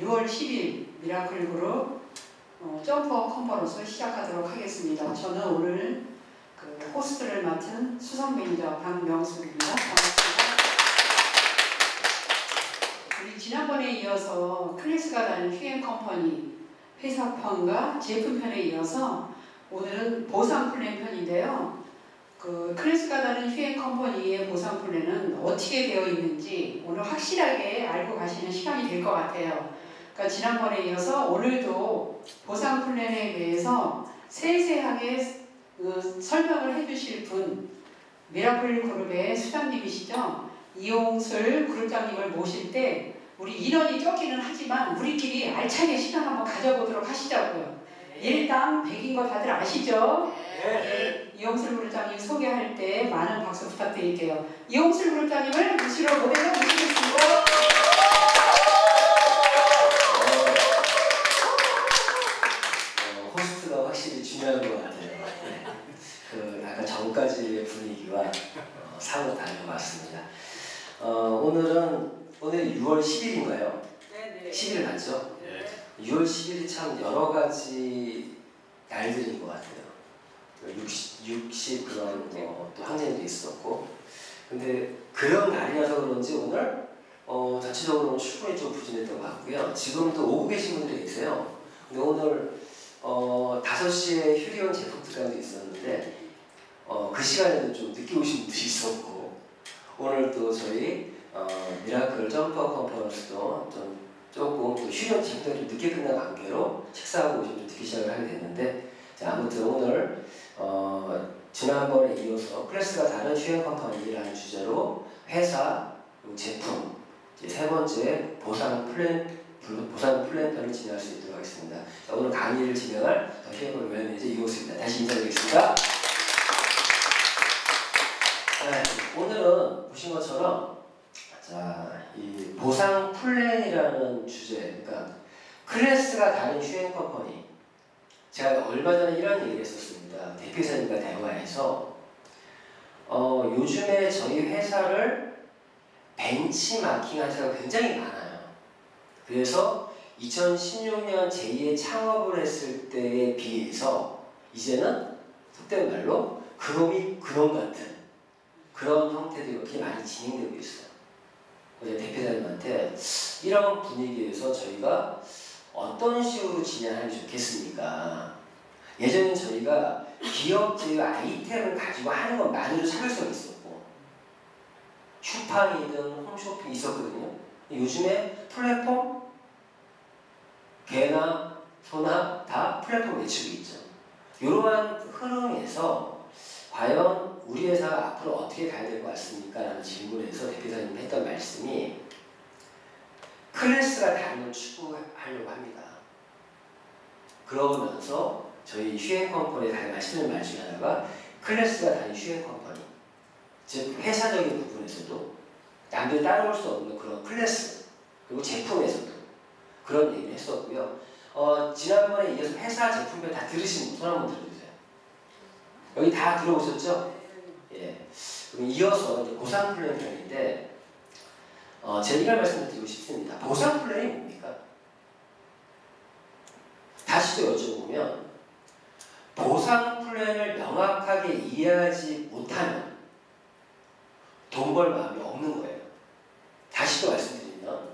6월 10일 미라클 그룹 점퍼 컨퍼런스 시작하도록 하겠습니다. 저는 오늘 그 호스트를 맡은 수석 매니저 박명숙입니다. 반갑습니다. 우리 지난번에 이어서 클래스가 다른 휴행 컴퍼니 회사편과 제품편에 이어서 오늘은 보상 플랜 편인데요. 그 클래스가 다른 휴행 컴퍼니의 보상 플랜은 어떻게 되어 있는지 오늘 확실하게 알고 가시는 시간이 될 것 같아요. 그러니까 지난번에 이어서 오늘도 보상 플랜에 대해서 세세하게 설명을 해주실 분, 미라클 그룹의 수장님이시죠. 이용술 그룹장님을 모실 때 우리 인원이 적기는 하지만 우리끼리 알차게 시간 한번 가져보도록 하시자고요. 일당 100인 거 다들 아시죠? 네. 이용술 그룹장님 소개할 때 많은 박수 부탁드릴게요. 이용술 그룹장님을 무시로 모델로 모시겠습니다. 호스트가 확실히 중요한 것 같아요. 그 아까 전까지의 분위기와 사뭇 다른 것 같습니다. 오늘 6월 10일인가요? 네. 10일 맞죠? 네. 6월 10일이 참 여러 가지 날들인 것 같아요. 60 그런 또 항쟁도 있었고, 근데 그런 날이라서 그런지 오늘 전체적으로 출근이 좀 부진했던 것 같고요. 지금도 오고 계신 분들이 계세요. 근데 오늘 5시에 휴리온 제품 특강도 있었는데 그 시간에도 좀 늦게 오신 분들이 있었고, 오늘 또 저희 미라클 점퍼 컨퍼런스도 조금 또 휴리온 제품이 좀 늦게 끝난 관계로 식사하고 오시면 좀 늦게 시작을 하게 됐는데, 자, 아무튼 오늘 지난번에 이어서 클래스가 다른 휴행 컴퍼니라는 주제로 회사, 그리고 제품, 이제 세 번째 보상 플랜편을 진행할 수 있도록 하겠습니다. 자, 오늘 강의를 진행할 휴행 매니저 이용수입니다. 다시 인사드리겠습니다. 네, 오늘은 보신 것처럼 이 보상 플랜이라는 주제, 그러니까 클래스가 다른 휴행 컴퍼니. 제가 얼마 전에 이런 얘기를 했었습니다. 대표이사님과 대화해서 요즘에 저희 회사를 벤치마킹 한 회사가 굉장히 많아요. 그래서 2016년 제2의 창업을 했을 때에 비해서 이제는 속된 말로 그놈이 그놈 같은 그런 형태들이 어떻게 많이 진행되고 있어요. 그래서 대표자님한테 이런 분위기에서 저희가 어떤 식으로 진행하는 게 좋겠습니까? 예전에 저희가 기업제의 아이템을 가지고 하는 것만으로 차별성이 있었고, 슈팡이든 홈쇼핑 있었거든요. 요즘에 플랫폼, 개나 소나 다 플랫폼 매출이 있죠. 이러한 흐름에서 과연 우리 회사가 앞으로 어떻게 가야 될 것 같습니까? 라는 질문에서 대표자님이 했던 말씀이 클래스가 다른 걸 추구하려고 합니다. 그러면서 저희 휴행 컴퍼니에 다른 말씀드린 말 중에 하나가 클래스가 다른 휴행 컴퍼니, 즉 회사적인 부분에서도 남들 따라올 수 없는 그런 클래스, 그리고 제품에서도 그런 얘기를 했었고요. 지난번에 이어서 회사 제품별 다 들으신 분 손 한번 들어주세요. 여기 다 들어오셨죠? 예. 그럼 이어서 이제 보상 플랜 편인데 제가 이런 말씀을 드리고 싶습니다. 보상 플랜이 뭡니까? 다시 또 여쭤보면 보상 플랜을 명확하게 이해하지 못하면 돈 벌 마음이 없는 거예요. 다시 또 말씀드리면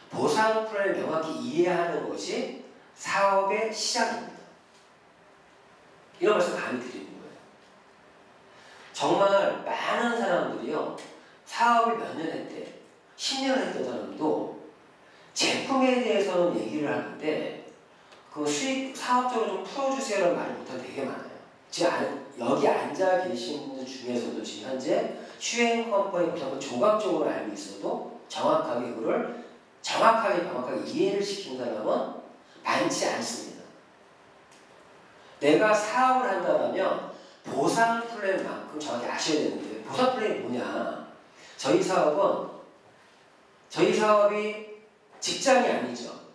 보상 플랜을 명확히 이해하는 것이 사업의 시작입니다. 이런 말씀 감히 드리는 거예요. 정말 많은 사람들이요, 사업을 몇 년 했대, 10년 했던 사람도 제품에 대해서는 얘기를 하는데 그 수익 사업적으로 좀 풀어주세요라는 말을 못하는 되게 많아요. 지금 여기 앉아 계신 분들 중에서도 지금 현재 휴행 컴퍼니 보상을 조각적으로 알고 있어도 정확하게 그거를 정확하게 이해를 시키는 사람은 많지 않습니다. 내가 사업을 한다면 보상 플랜만큼 정확히 아셔야 되는데, 보상 플랜이 뭐냐? 저희 사업이 직장이 아니죠.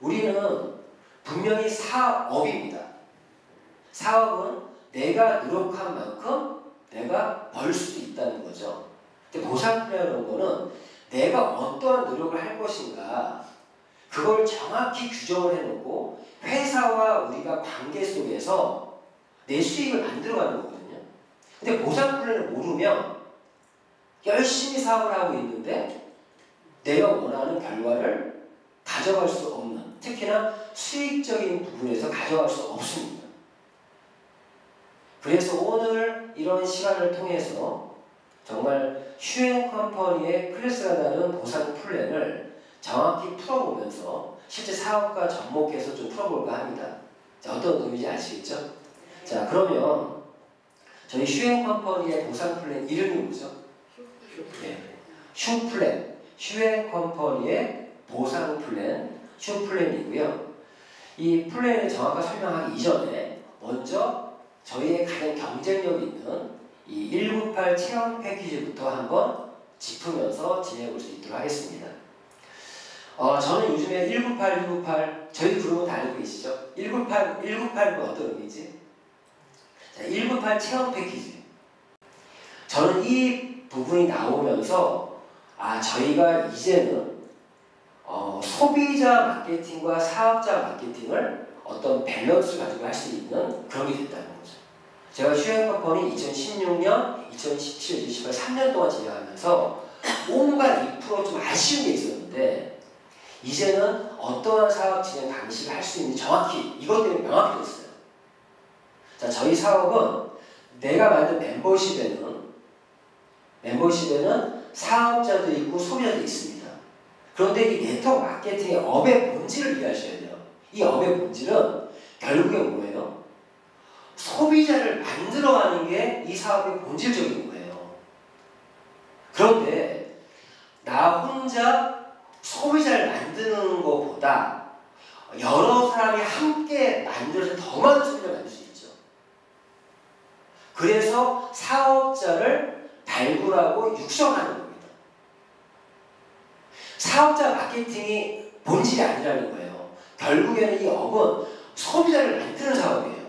우리는 분명히 사업입니다. 사업은 내가 노력한 만큼 내가 벌 수도 있다는 거죠. 근데 보상 플랜이라는 거는 내가 어떠한 노력을 할 것인가, 그걸 정확히 규정을 해놓고 회사와 우리가 관계 속에서 내 수익을 만들어가는 거거든요. 근데 보상 플랜을 모르면 열심히 사업을 하고 있는데 내가 원하는 결과를 가져갈 수 없는, 특히나 수익적인 부분에서 가져갈 수 없습니다. 그래서 오늘 이런 시간을 통해서 정말 휴행 컴퍼니의 클래스가 다른 보상 플랜을 정확히 풀어보면서 실제 사업과 접목해서 좀 풀어볼까 합니다. 자, 어떤 의미인지 아시겠죠? 자, 그러면 저희 휴행 컴퍼니의 보상 플랜 이름이 뭐죠? 네. 휴플랜, 휴행 컴퍼니의 보상 플랜, 휴플랜이고요. 이 플랜을 정확하게 설명하기 이전에 먼저 저희의 가장 경쟁력 있는 이 198 체험 패키지부터 한번 짚으면서 진행해 볼 수 있도록 하겠습니다. 저는 요즘에 198 저희 그룹은 다 알고 계시죠? 198은 어떤 의미지? 자, 198 체험 패키지. 저는 이 부분이 나오면서 저희가 이제는 소비자 마케팅과 사업자 마케팅을 어떤 밸런스를 가지고 할 수 있는 그런 게 됐다는 거죠. 제가 휴행 컴퍼니 2016년, 2017, 2018 3년 동안 진행하면서 온갖 2% 좀 아쉬운 게 있었는데 이제는 어떠한 사업 진행 방식을 할 수 있는지 정확히 이것 때문에 명확해졌어요. 자, 저희 사업은 내가 만든 멤버십에는 사업자도 있고 소비자도 있습니다. 그런데 이 네트워크 마케팅의 업의 본질을 이해하셔야 돼요. 이 업의 본질은 결국에 뭐예요? 소비자를 만들어가는 게 이 사업의 본질적인 거예요. 그런데 나 혼자 소비자를 만드는 것보다 여러 사람이 함께 만들어서 더 많은 소비자를 만들 수 있죠. 그래서 사업자를 발굴하고 육성하는 겁니다. 사업자 마케팅이 본질이 아니라는 거예요. 결국에는 이 업은 소비자를 만드는 사업이에요.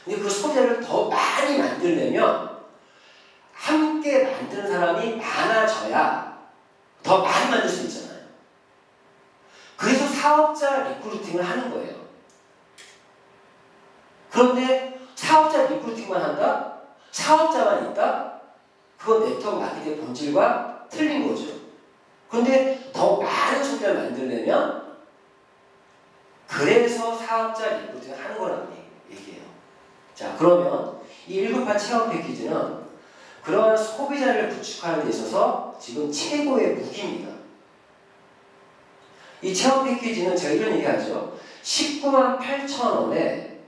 근데 그 소비자를 더 많이 만들려면 함께 만드는 사람이 많아져야 더 많이 만들 수 있잖아요. 그래서 사업자 리크루팅을 하는 거예요. 그런데 사업자 리크루팅만 한다? 사업자만 있다? 그건 네트워크 마케팅의 본질과 틀린 거죠. 그런데 더 많은 소비자를 만들려면 그래서 사업자 리크루팅을 하는 거라는 얘기예요. 자, 그러면 이 198 체험 패키지는 그러한 소비자를 구축하는 데 있어서 지금 최고의 무기입니다. 이 체험 패키지는 제가 이런 얘기 하죠. 198,000원에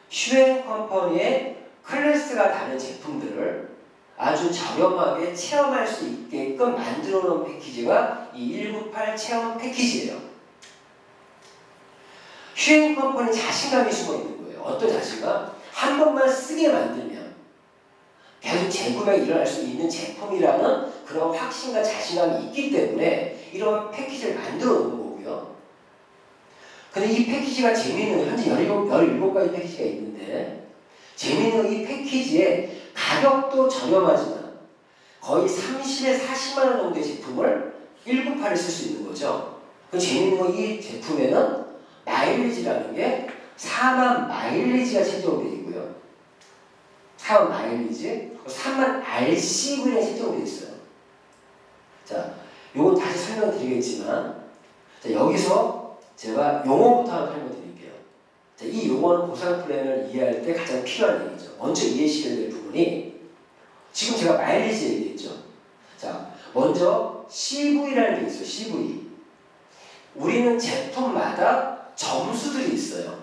휴행 컴퍼니의 클래스가 다른 제품들을 아주 저렴하게 체험할 수 있게끔 만들어 놓은 패키지가 이 198 체험 패키지예요. 휴행 컴퍼니 자신감이 숨어 있는 거예요. 어떤 자신감? 한 번만 쓰게 만들면 계속 재구매가 일어날 수 있는 제품이라는 그런 확신과 자신감이 있기 때문에 이런 패키지를 만들어 놓은 거고요. 근데 이 패키지가 재미있는 건 현재 17가지 패키지가 있는데 재미있는 이 패키지에 가격도 저렴하지만 거의 30에 40만 원 정도의 제품을 198에 쓸 수 있는 거죠. 그 재미있는 건 이 제품에는 마일리지라는 게 4만 마일리지가 책정되어 있고요. 4만 마일리지, 3만 RCV에 책정되어 있어요. 자, 요건 다시 설명드리겠지만 자, 여기서 제가 용어부터 한번 설명드릴게요. 자, 이 용어는 보상 플랜을 이해할 때 가장 필요한 얘기죠. 먼저 이해시켜야 될 부분이 지금 제가 마일리지 얘기했죠. 자, 먼저 CV라는 게 있어요. CV. 우리는 제품마다 점수들이 있어요.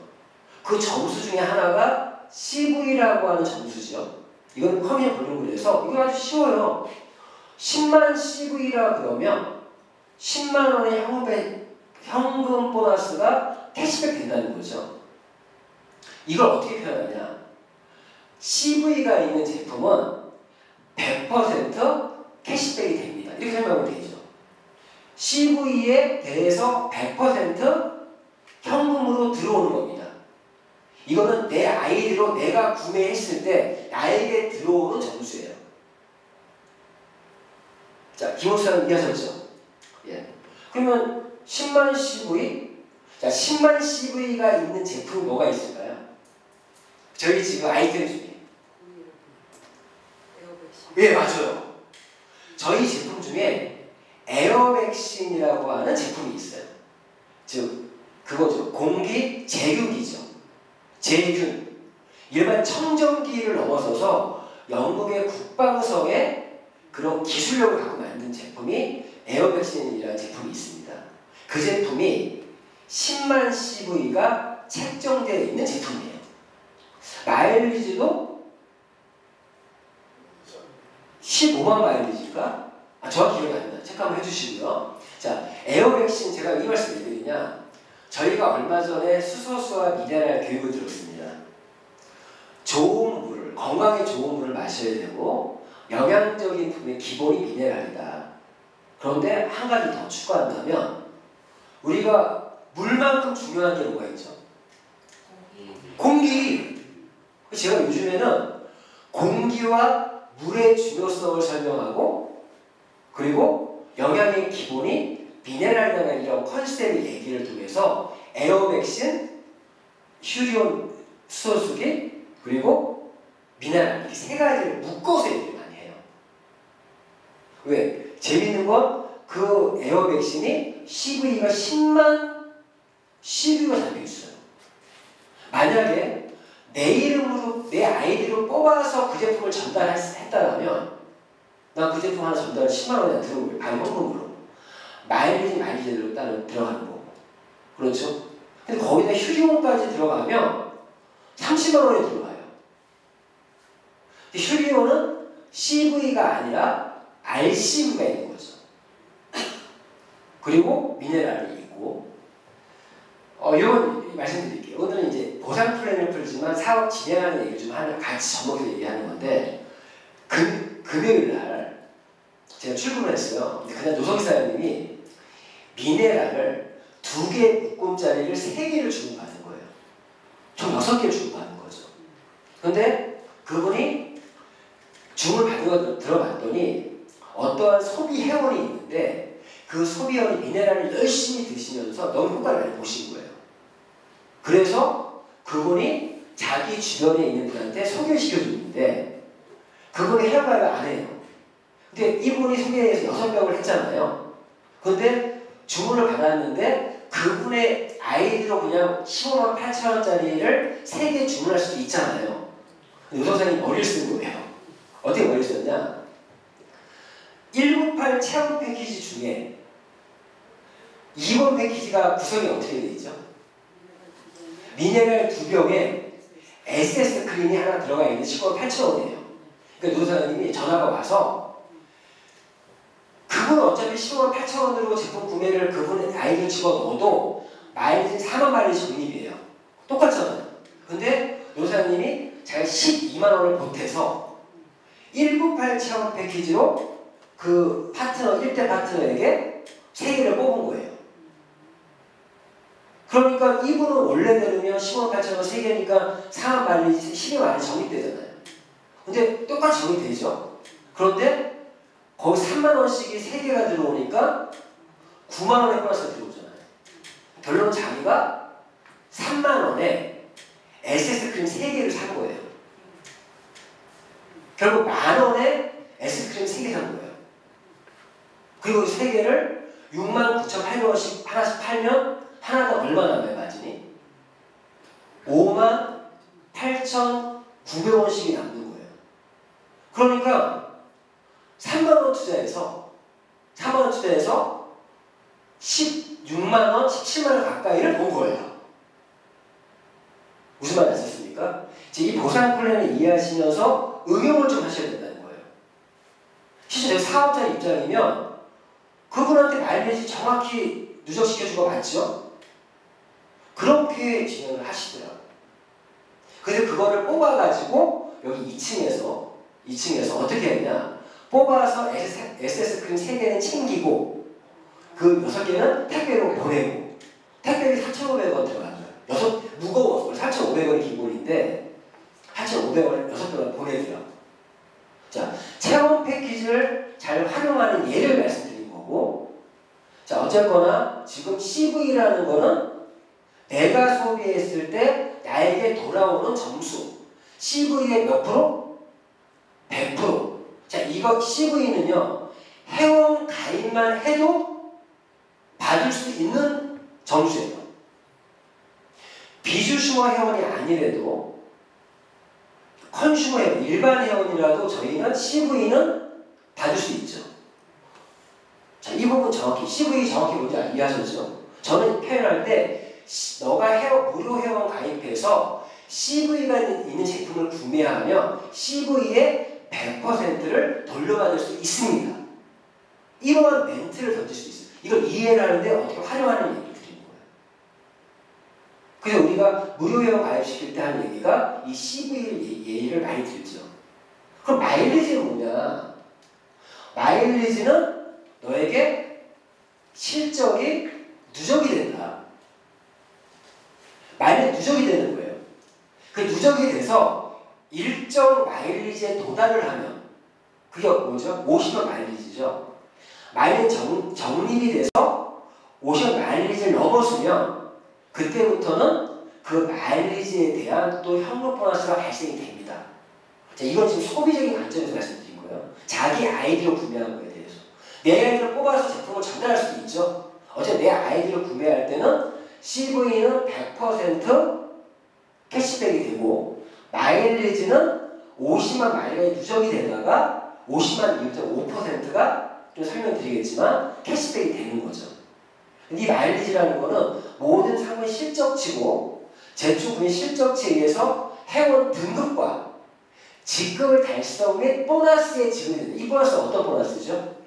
그 점수 중에 하나가 CV라고 하는 점수죠. 이건 커뮤니티 블루그래서 이거 아주 쉬워요. 10만 CV라 그러면 10만 원의 현금 보너스가 캐시백 된다는 거죠. 이걸 어떻게 표현하냐? CV가 있는 제품은 100% 캐시백이 됩니다. 이렇게 설명하면 되죠. CV에 대해서 100% 현금으로 들어오는 겁니다. 이거는 내 아이디로 내가 구매했을 때 나에게 들어오는 점수예요. 자, 김호수님 이해하셨죠? 예. 그러면 10만 CV? 자, 10만 CV가 있는 제품이 뭐가 있을까요? 저희 지금 아이템 중에. 예, 맞아요. 저희 제품 중에 에어백신이라고 하는 제품이 있어요. 즉, 그거죠. 공기 제균기죠. 제균. 일반 청정기를 넘어서서 영국의 국방성의 그런 기술력을 갖고 만든 제품이 에어백신이라는 제품이 있습니다. 그 제품이 10만 CV가 책정되어 있는 제품이에요. 마일리지도 15만 마일리지인가? 정확히 기억이 안 나요. 체크 한번 해주시고요. 자, 에어백신 제가 이 말씀 왜 드리냐? 저희가 얼마 전에 수소수와 미네랄 교육을 들었습니다. 좋은 물, 건강에 좋은 물을 마셔야 되고 영양적인 품의 기본이 미네랄이다. 그런데 한 가지 더 추가한다면 우리가 물만큼 중요한 게 뭐가 있죠? 공기. 제가 요즘에는 공기와 물의 중요성을 설명하고 그리고 영양의 기본이 미네랄이라는 이런 컨셉의 얘기를 통해서 에어백신, 휴리온 수소수기 그리고 미네랄 이렇게 세 가지를 묶어서 얘기를 많이 해요. 왜? 재밌는 건 그 에어백신이 CV가 10만 CV가 잡혀있어요. 만약에 내 이름으로 내 아이디로 뽑아서 그 제품을 전달했다면 난 그 제품 하나 전달 10만 원이나 들어올 거예요. 바로 현금으로. 마일리지대로 따로 들어가는 거고. 그렇죠? 근데 거기다 휴리온까지 들어가면 30만 원이 들어가요. 휴리온은 CV가 아니라 RCV가 있는 거죠. 그리고 미네랄이 있고 이건 말씀드릴게요. 오늘은 이제 보상 플랜을 풀지만 사업 진행하는 얘기를 좀 같이 접목해서 얘기하는 건데 금요일 날 제가 출근을 했어요. 근데 그날 노성희 사장님이 미네랄을 2개 묶음짜리를 3개를 주문받은 거예요. 총 6개를 주문받은 거죠. 근데 그분이 주문을 받은 거 들어봤더니 어떠한 소비 회원이 있는데 그 소비원이 미네랄을 열심히 드시면서 너무 효과를 많이 보신 거예요. 그래서 그분이 자기 주변에 있는 분한테 소개시켜 줬는데 그분이 헤어가입을 안 해요. 근데 이분이 소개해서 6병을 했잖아요. 근데 주문을 받았는데 그분의 아이디로 그냥 15만 8천 원짜리를 3개 주문할 수도 있잖아요. 근데 의사선생님이 머리를 쓴 거예요. 어떻게 머리를 썼냐? 198 체험 패키지 중에 2번 패키지가 구성이 어떻게 되어 있죠? 미네랄 2병에 SS 크림이 하나 들어가 있는 15만 8천 원이에요. 그러니까 노사장님이 전화가 와서 그분은 어차피 15만 8천 원으로 제품 구매를 그분의 아이디를 집어넣어도 마일리지 4만 마일리지 적립이에요. 똑같잖아요. 근데 노사장님이 자기 12만 원을 보태서 198 체험 패키지로 그 파트너, 1대 파트너에게 3개를 뽑은 거예요. 그러니까 이분은 원래대로면 15만 8천 원 3개니까 4만 마일리지 12만 마일리지 적립되잖아요. 근데 똑같이 적립되죠. 그런데 거기 3만 원씩이 3개가 들어오니까 9만 원의 플러스가 들어오잖아요. 결론은 자기가 3만 원에 SS 크림 3개를 산 거예요. 결국 만 원에 SS 크림 3개 산 거예요. 그리고 3개를 69,800원씩 하나씩 팔면 하나당 얼마 남아요, 마진이? 58,900원씩이 남는 거예요. 그러니까 3만원 투자해서 16만원, 17만원 가까이를 본 거예요. 무슨 말 아셨습니까? 이 보상 플랜을 이해하시면서 응용을 좀 하셔야 된다는 거예요. 실제 사업자 입장이면 그분한테 마일리지 정확히 누적시켜준 거 맞죠? 그렇게 진행을 하시더라고요. 그래서 그거를 뽑아가지고 여기 2층에서 어떻게 했냐? 뽑아서 SS 크림 3개는 챙기고 그 6개는 택배로 보내고 택배비 4,500원 들어가요. 무거워서 4,500원이 기본인데 4,500원을 6병을 보내줘요. 자, 체험 패키지를 잘 활용하는 예를 말씀드린 거고 자, 어쨌거나 지금 CV라는 거는 내가 소비했을 때 나에게 돌아오는 점수. CV의 몇 프로? 100%. 자, 이거 CV는요, 회원 가입만 해도 받을 수 있는 점수예요. 비주슈머 회원이 아니래도 컨슈머 회원, 일반 회원이라도 저희는 CV는 받을 수 있죠. 자, 이 부분 정확히, CV 정확히 뭔지 이해하셨죠? 저는 표현할 때 너가 무료 회원 가입해서 CV가 있는 제품을 구매하면 CV의 100%를 돌려받을 수 있습니다. 이러한 멘트를 던질 수 있어요. 이걸 이해를 하는데 어떻게 활용하는 얘기를 드리는 거예요. 그래서 우리가 무료 회원 가입시킬 때 하는 얘기가 이 CV 예의를 많이 들죠. 그럼 마일리지는 뭐냐? 마일리지는 너에게 실적이 누적이 된다. 마일리지 누적이 되는 거예요. 그 누적이 돼서 일정 마일리지에 도달을 하면 그게 뭐죠? 50원 마일리지죠. 마일리지 적립이 돼서 50원 마일리지를 넘었으면 그때부터는 그 마일리지에 대한 또 현금 보너스가 발생이 됩니다. 자, 이건 지금 소비적인 관점에서 말씀드린 거예요. 자기 아이디로 구매한 거에 대해서. 내 아이디를 뽑아서 제품을 전달할 수도 있죠. 어차피 내 아이디를 구매할 때는 CV는 100% 캐시백이 되고 마일리지는 50만 마일리지 누적이 되다가 50만 이후부터 5%가 좀 설명드리겠지만 캐시백이 되는 거죠. 이 마일리지라는 거는 모든 상품 실적치고 제출금의 실적치에 의해서 회원 등급과 직급을 달성 및 보너스에 지급이 됩니다. 이 보너스는 어떤 보너스죠?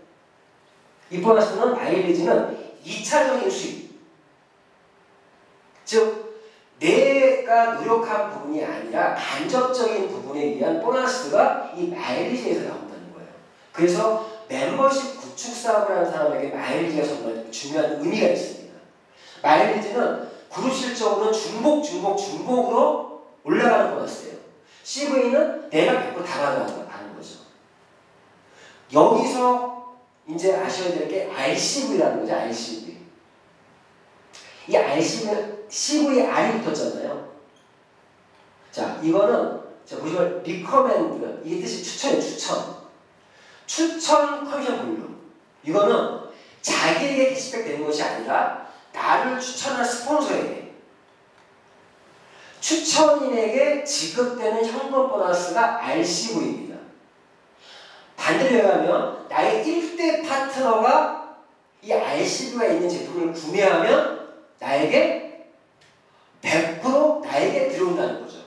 이 보너스는 마일리지는 2차적인 수익. 즉 내가 노력한 부분이 아니라 간접적인 부분에 의한 보너스가 이 마일리지에서 나온다는 거예요. 그래서 멤버십 구축 사업을 하는 사람에게 마일리지가 정말 중요한 의미가 있습니다. 마일리지는 그룹 실적으로는 중복으로 올라가는 보너스예요. CV는 내가 100% 다 받아가는 거죠. 여기서 이제 아셔야 될 게 RCV라는 거죠. RCV. 이 RCV는 CV에 R이 붙었잖아요. 자, 이거는 자, 보시면 recommend, 이게 뜻이 추천이에요. 추천 커미션 볼륨. 이거는 자기에게 캐시백 되는 것이 아니라 나를 추천한 스폰서에게, 추천인에게 지급되는 현금 보너스가 RCV입니다. 반대로 얘기하면 나의 1대 파트너가 이 RCV가 있는 제품을 구매하면 나에게 100% 나에게 들어온다는 거죠.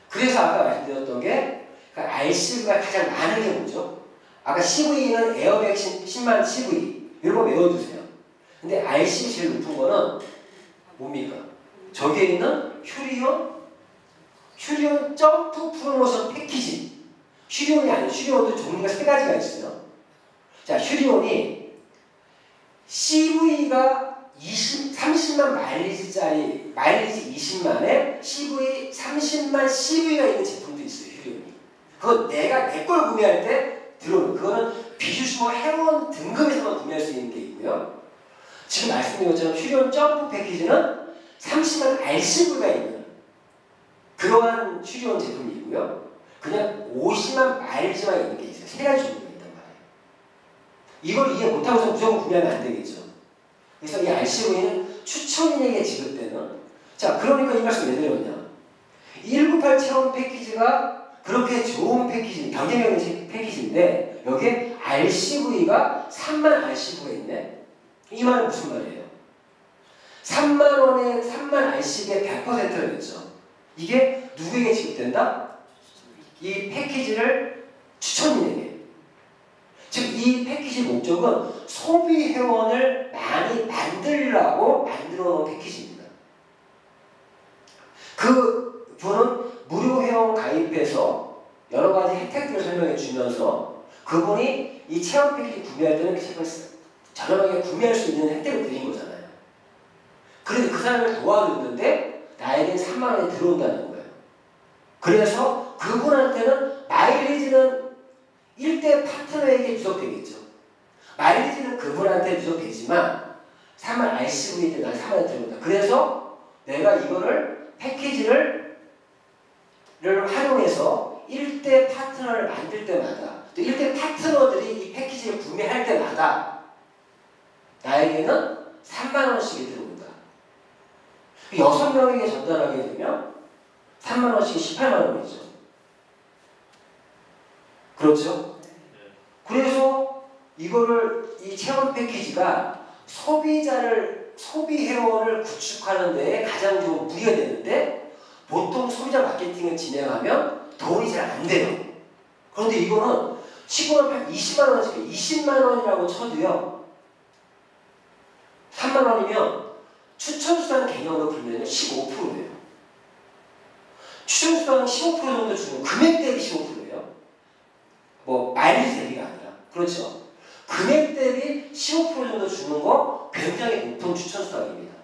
그래서 아까 말씀드렸던 게 RCV가 가장 많은 게 뭐죠? 아까 CV는 에어백 10만 CV 이런 거 외워두세요. 근데 RCV 제일 높은 거는 뭡니까? 저기에 있는 휴리온 점프 프로모션 패키지. 휴리온이 아니에요. 휴리온도 종류가 3가지가 있어요. 자, 휴리온이 CV가 30만 마일리지짜리 마일리지 20만에 CV 30만 CV가 있는 제품도 있어요. 휴리온이. 그건 내가 내 걸 구매할 때 들어오는, 그거는 비주슈머 회원 등급에서만 구매할 수 있는 게 있고요. 지금 말씀드린 것처럼 휴리온 점프 패키지는 30만 RCV가 있는 그러한 휴리온 제품이 있고요. 그냥 50만 마일리지만 있는 게 있어요. 3가지 종류가 있단 말이에요. 이걸 이해 못하고서 무조건 구매하면 안 되겠죠. 그래서 이 RCV는 추천인에게 지급되는, 자, 그러니까 이 말씀 왜 드렸냐. 198 체험 패키지가 그렇게 좋은 패키지, 경쟁력의 패키지인데 여기에 RCV가 3만 RCV가 있네. 이 말은 무슨 말이에요? 3만 원에 3만 RCV의 100%를 냈죠. 이게 누구에게 지급된다? 이 패키지를 추천인에게. 즉 이 패키지 목적은 소비 회원을 많이 만들려고 만들어 놓은 패키지입니다. 그 분은 무료 회원 가입해서 여러 가지 혜택들을 설명해 주면서 그분이 이 체험 패키지 구매할 때는 그 제품을 저렴하게 구매할 수 있는 혜택을 드린 거잖아요. 그래서 그 사람을 도와줬는데 나에겐 3만 원이 들어온다는 거예요. 그래서 그분한테는 마일리지는 1대 파트너에게 누적되겠죠. 마일리지는 그분한테 누적되지만 RCV 때 난 3만 원 들어온다. 그래서 내가 이거를 패키지를 활용해서 1대 파트너를 만들 때마다 또 1대 파트너들이 이 패키지를 구매할 때마다 나에게는 3만 원씩이 들어온다. 6명에게 전달하게 되면 3만 원씩이 18만 원이죠. 그렇죠? 그래서 이거를 이 체험 패키지가 소비 회원을 구축하는 데에 가장 좋은 무기가 되는데 보통 소비자 마케팅을 진행하면 돈이 잘 안 돼요. 그런데 이거는 15만 20만 원씩 20만 원이라고 쳐도요. 3만 원이면 추천수단 개념으로 불리면 15%예요. 추천수단 15% 정도 주는 금액 대비 15%예요. 뭐 마일리지 대비가 아니라. 그렇죠. 금액 대비 15% 정도 주는 거 굉장히 높은 추천수단입니다.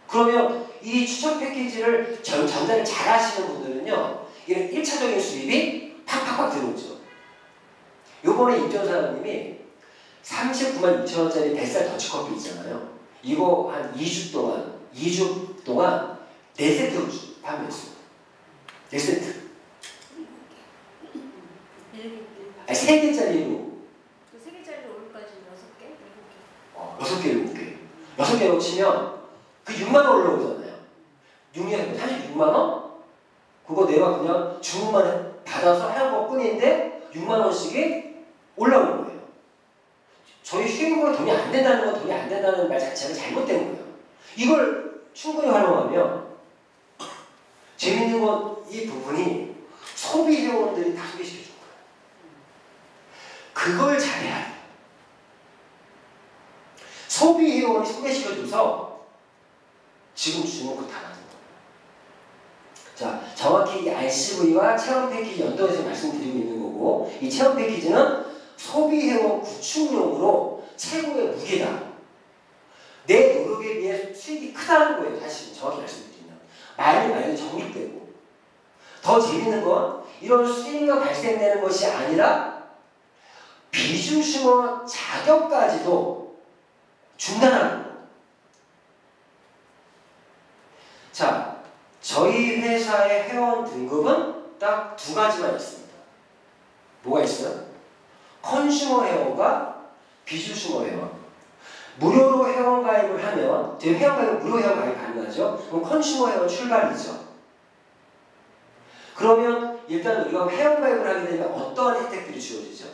그러면 이 추천 패키지를 전달을 잘 하시는 분들은요, 이런 1차적인 수입이 팍팍팍 들어오죠. 요번에 임전사님이 39만 6천 원짜리 뱃살 더치커피 있잖아요. 이거 한 2주 동안 4세트로 판매했어요. 4세트. 아니, 3개짜리로. 그 3개짜리로 오늘까지 6개? 6개, 7개. 6개로 치면 그 6만 원 올라오잖아요. 36만 원? 그거 내가 그냥 주문만 받아서 한 것 뿐인데 6만 원씩이 올라오는 거예요. 저희 휴행보가 돈이 안 된다는 건 돈이 안 된다는 말 자체가 잘못된 거예요. 이걸 충분히 활용하면 재밌는 건 이 부분이 소비 회원들이 다 소개시켜준 거예요. 그걸 잘해야 돼요. 소비 회원이 소개시켜줘서 지금 주는 거 다 맞는 거예요. 자, 정확히 이 RCV와 체험 패키지 연동해서 말씀드리고 있는 거고, 이 체험 패키지는 소비 회원 구축용으로 최고의 무게다. 내 노력에 비해 수익이 크다는 거예요. 사실 정확히 말씀드리면 말이 정립되고, 더 재밌는 건 이런 수익가 발생되는 것이 아니라 비주슈머 자격까지도 중단하는 거예요. 자, 저희 회사의 회원 등급은 딱 2가지만 있습니다. 뭐가 있어요? 컨슈머 회원과 비주슈머 회원. 무료로 회원 가입을 하면, 저희 회원 가입은 무료 회원 가입 가능하죠? 그럼 컨슈머 회원 출발이죠. 그러면 일단 우리가 회원 가입을 하게 되면 어떠한 혜택들이 주어지죠?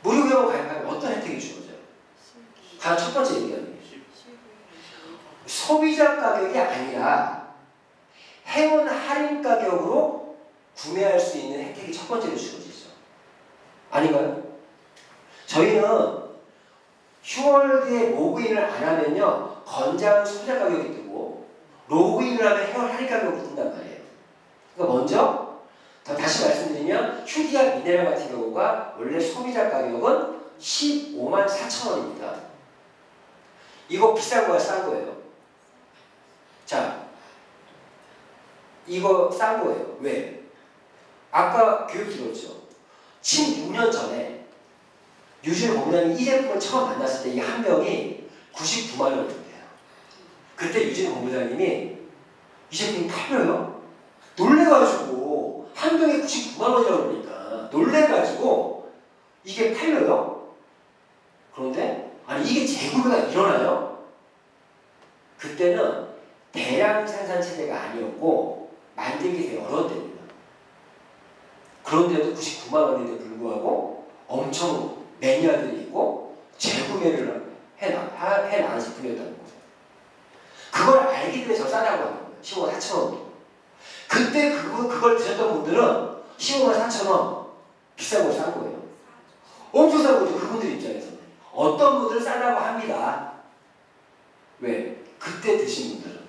무료 회원 가입하면 어떤 혜택이 주어져요? 가장 첫 번째 얘기하는 게 소비자 가격이 아니라 회원 할인 가격으로 구매할 수 있는 혜택이 첫 번째로 주어지죠. 아닌가요? 저희는 휴월드에 로그인을 안 하면요, 건장 소비자 가격이 뜨고, 로그인을 하면 회원 할인 가격으로 뜬단 말이에요. 그러니까 먼저 다시 말씀드리면 휴디아 미네랄 같은 경우가 원래 소비자 가격은 15만 4천 원입니다. 이거 비싼 거야, 싼 거예요? 자, 이거 싼 거예요. 왜? 아까 교육 들었죠? 16년 전에 유진 본부장이 이 제품을 처음 만났을 때 이 한 병이 99만 원이었대요. 그때 유진 본부장님이 이 제품이 팔려요? 놀래가지고 한 병에 99만 원이라고 그러니까 놀래가지고 이게 팔려요? 그런데 아니 이게 재구매가 일어나요? 그때는 대량 생산 체제가 아니었고 만들기 되게 어려운 때입니다. 그런데도 99만 원인데 불구하고 엄청 매니아들이 있고 재구매를 해나가는 제품이었다는 거죠. 그걸 알기 때문에 저 싸다고 하는 거예요. 15만 4천 원. 그때 그걸 드셨던 분들은 15만 4천 원 비싼 거 산 거예요. 엄청 싼 거죠. 그분들 입장에서는. 어떤 분들은 싸다고 합니다. 왜? 그때 드신 분들은.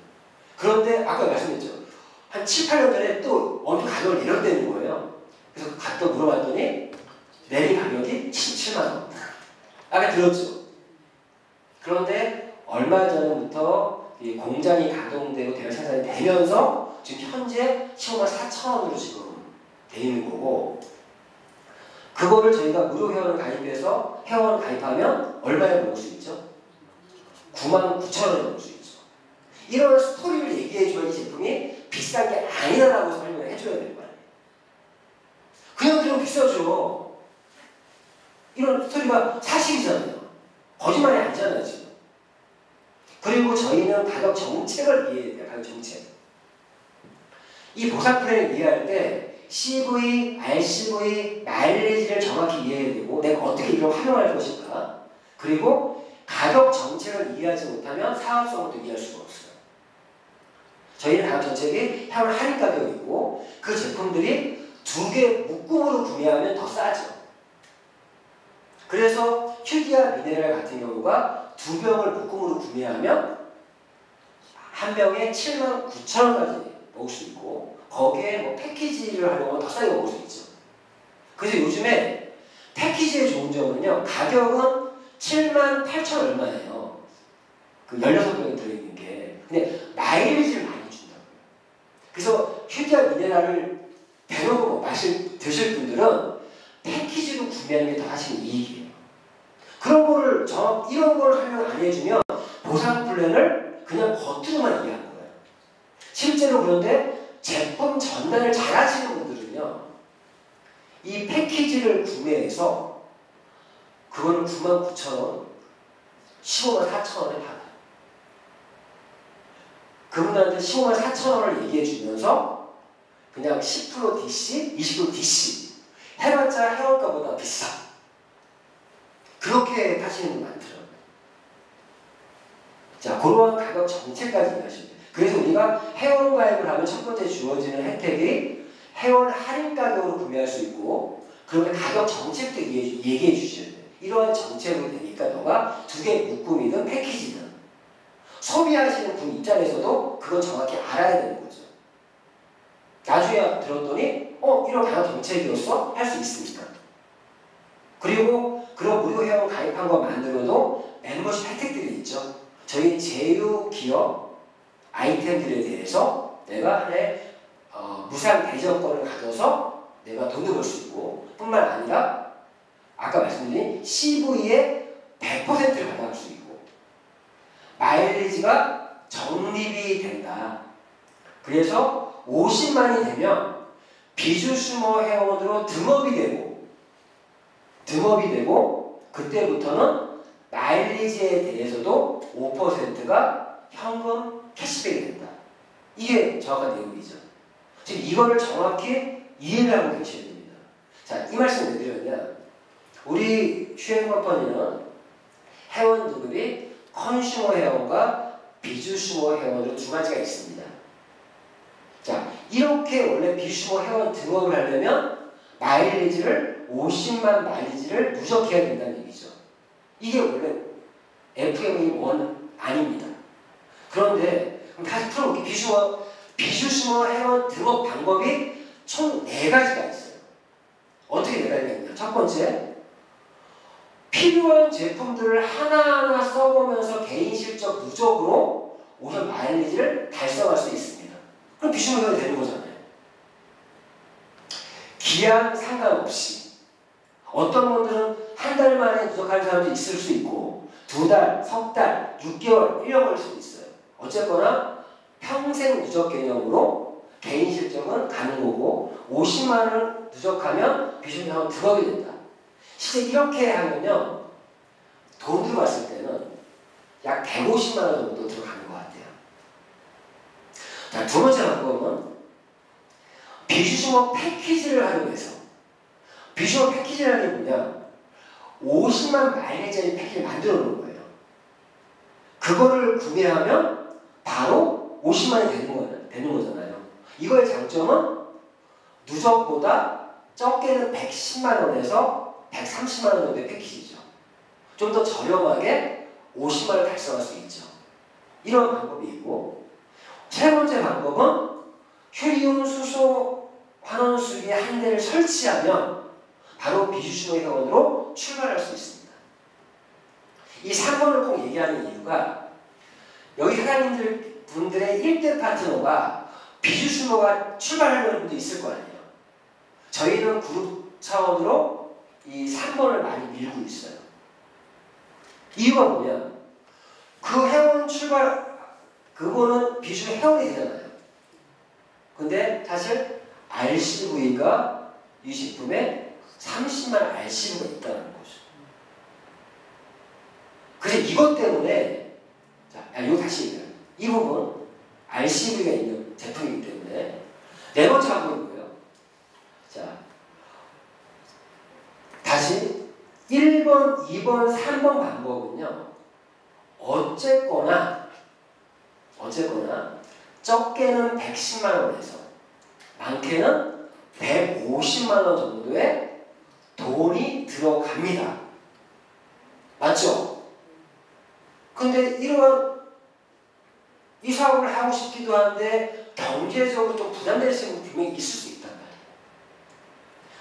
그런데 아까 말씀드렸죠. 한 7, 8년 전에 또 엄청 가격을 내렸다는 거예요. 그래서 갔다 물어봤더니 내린 가격이 77만 원. 아까 들었죠? 그런데 얼마 전부터 이 공장이 가동되고 대량 생산이 되면서 지금 현재 15만 4천 원으로 지금 돼 있는 거고, 그거를 저희가 무료 회원을 가입해서 회원 가입하면 얼마에 먹을 수 있죠? 99,000원에 먹을 수 있죠. 이런 스토리를 얘기해주면 이 제품이 비싼 게 아니다라고 설명을 해줘야 될 거 아니에요. 그냥 들으면 비싸죠. 이런 스토리가 사실이잖아요. 거짓말이 아니잖아요, 지금. 그리고 저희는 가격 정책을 이해해야 돼요. 가격 정책. 이 보상 플랜을 이해할 때 CV, RCV, 마일리지를 정확히 이해해야 되고 내가 어떻게 이걸 활용할 것인가. 그리고 가격 정책을 이해하지 못하면 사업성도 이해할 수가 없어요. 저희는 가격 정책이 회원 할인 가격이고 그 제품들이 2개 묶음으로 구매하면 더 싸죠. 그래서 휴디아 미네랄 같은 경우가 2병을 묶음으로 구매하면 한 병에 79,000원까지 먹을 수 있고 거기에 뭐 패키지를 하려면 더 싸게 먹을 수 있죠. 그래서 요즘에 패키지의 좋은 점은요. 가격은 78,000 얼마예요. 그 16병이 들어있는 게. 근데 마일리지를 많이 준다고요. 그래서 휴디아 미네랄을 대놓고 드실 분들은 패키지로 구매하는 게 더 하시는 이익이에요. 그런 거를 이런 걸 활용 안 해주면 보상 플랜을 그냥 겉으로만 이해한 거예요. 실제로 그런데 제품 전달을 잘 하시는 분들은요. 이 패키지를 구매해서 그거를 99,000원, 154,000원에 팔아요. 그분들한테 154,000원을 얘기해 주면서 그냥 10% DC, 20% DC 해봤자 회원가보다 비싸. 그렇게 하시는 분 많더라고요. 자, 그러한 가격 정책까지 이해하시면 돼요. 그래서 우리가 회원 가입을 하면 첫 번째 주어지는 혜택이 회원 할인 가격으로 구매할 수 있고 그러면 가격 정책도 얘기해 주셔야 돼요. 이러한 정책으로 되니까 너가 2개 묶음이든 패키지든 소비하시는 분 입장에서도 그건 정확히 알아야 되는 거죠. 나중에 들었더니 이런 가격 정책이었어? 할 수 있으니까. 그리고 그런 무료 회원 가입한 것만으로도 멤버십 혜택들이 있죠. 저희 제휴 기업 아이템들에 대해서 내가 한 해 무상 대전권을 가져서 내가 돈을 벌 수 있고 뿐만 아니라 아까 말씀드린 CV의 100%를 받아갈 수 있고 마일리지가 적립이 된다. 그래서 50만이 되면 비주슈머 회원으로 등업이 되고 그때부터는 마일리지에 대해서도 5%가 현금 캐시백이 된다. 이게 정확한 내용이죠. 지금 이거를 정확히 이해를 하고 계셔야 됩니다. 자, 이 말씀 왜 드렸냐? 우리 휴행컴퍼니는 회원 등급이 컨슈머 회원과 비주슈머 회원으로 두 가지가 있습니다. 자, 이렇게 원래 비주슈머 회원 등업을 하려면 마일리지를 50만 마일리지를 누적해야 된다는 얘기죠. 이게 원래 FME1 아닙니다. 그런데 다시 풀어볼게요. 비주슈머 회원 등업 방법이 총 4가지가 있어요. 어떻게 4가지가 있냐? 첫 번째, 필요한 제품들을 하나하나 써보면서 개인 실적 누적으로 오늘 마일리지를 달성할 수 있습니다. 그럼 비주슈머 회원이 되는 거잖아요. 기한 상관없이 어떤 분들은 한 달 만에 누적하는 사람도 있을 수 있고 2달, 석 달, 6개월, 1년 걸릴 수도 있어요. 어쨌거나 평생 누적 개념으로 개인 실적은 가는 거고 50만 원을 누적하면 비주슈머 회원 등업이 된다. 실제 이렇게 하면요. 돈으로 봤을 때는 약 150만 원 정도 들어가는 것 같아요. 자, 두 번째 방법은 비주슈머 패키지를 활용해서 비주슈머 패키지라는 게 뭐냐? 50만 마일리지짜리 패키지를 만들어 놓은 거예요. 그거를 구매하면 바로 50만이 되는 거잖아요. 이거의 장점은 누적보다 적게는 110만 원에서 130만 원 정도의 패키지죠. 좀 더 저렴하게 50만 원을 달성할 수 있죠. 이런 방법이 있고 세 번째 방법은 휴리온 수소 환원수기에 한 대를 설치하면 바로 비주슈머 회원으로 출발할 수 있습니다. 이 3번을 꼭 얘기하는 이유가 여기 사장님들 분들의 1대 파트너가 비주슈머가 출발하려는 분도 있을 거 아니에요. 저희는 그룹 차원으로 이 3번을 많이 밀고 있어요. 이유가 뭐냐? 그 회원 출발, 그거는 비주류 회원이 되잖아요. 근데 사실 RCV가 이 제품에 30만 RCV가 있다는 거죠. 그래서 이것 때문에, 자, 이거 다시 얘기해요. 이 부분, RCV가 있는 제품이기 때문에, 네 번째 항목이고요. 자, 다시 1번, 2번, 3번 방법은요. 어쨌거나 적게는 110만 원에서 많게는 150만 원 정도의 돈이 들어갑니다. 맞죠? 근데 이 사업을 하고 싶기도 한데 경제적으로 좀 부담될 수 있는 분명히 있을 수 있단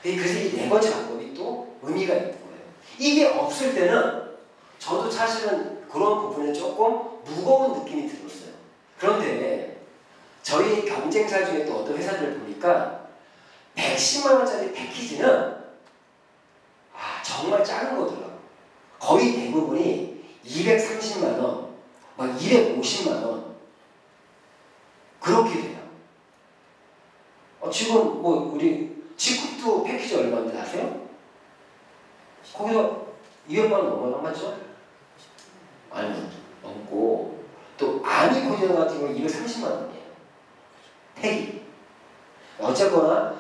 말이에요. 그래서 이 네 번째 방법이 또 의미가 있는 거예요. 이게 없을 때는 저도 사실은 그런 부분에 조금 무거운 느낌이 들었어요. 그런데 저희 경쟁사 중에 또 어떤 회사들을 보니까 110만 원짜리 패키지는 정말 작은 거더라고요. 거의 대부분이 230만 원, 막 250만 원 그렇게 돼요. 지금 뭐 우리 직급도 패키지 얼마인지 아세요? 거기서 200만 원 넘어요, 맞죠? 아니, 넘고 또 아미코디언 같은 경우는 230만 원이에요. 팩이. 어쨌거나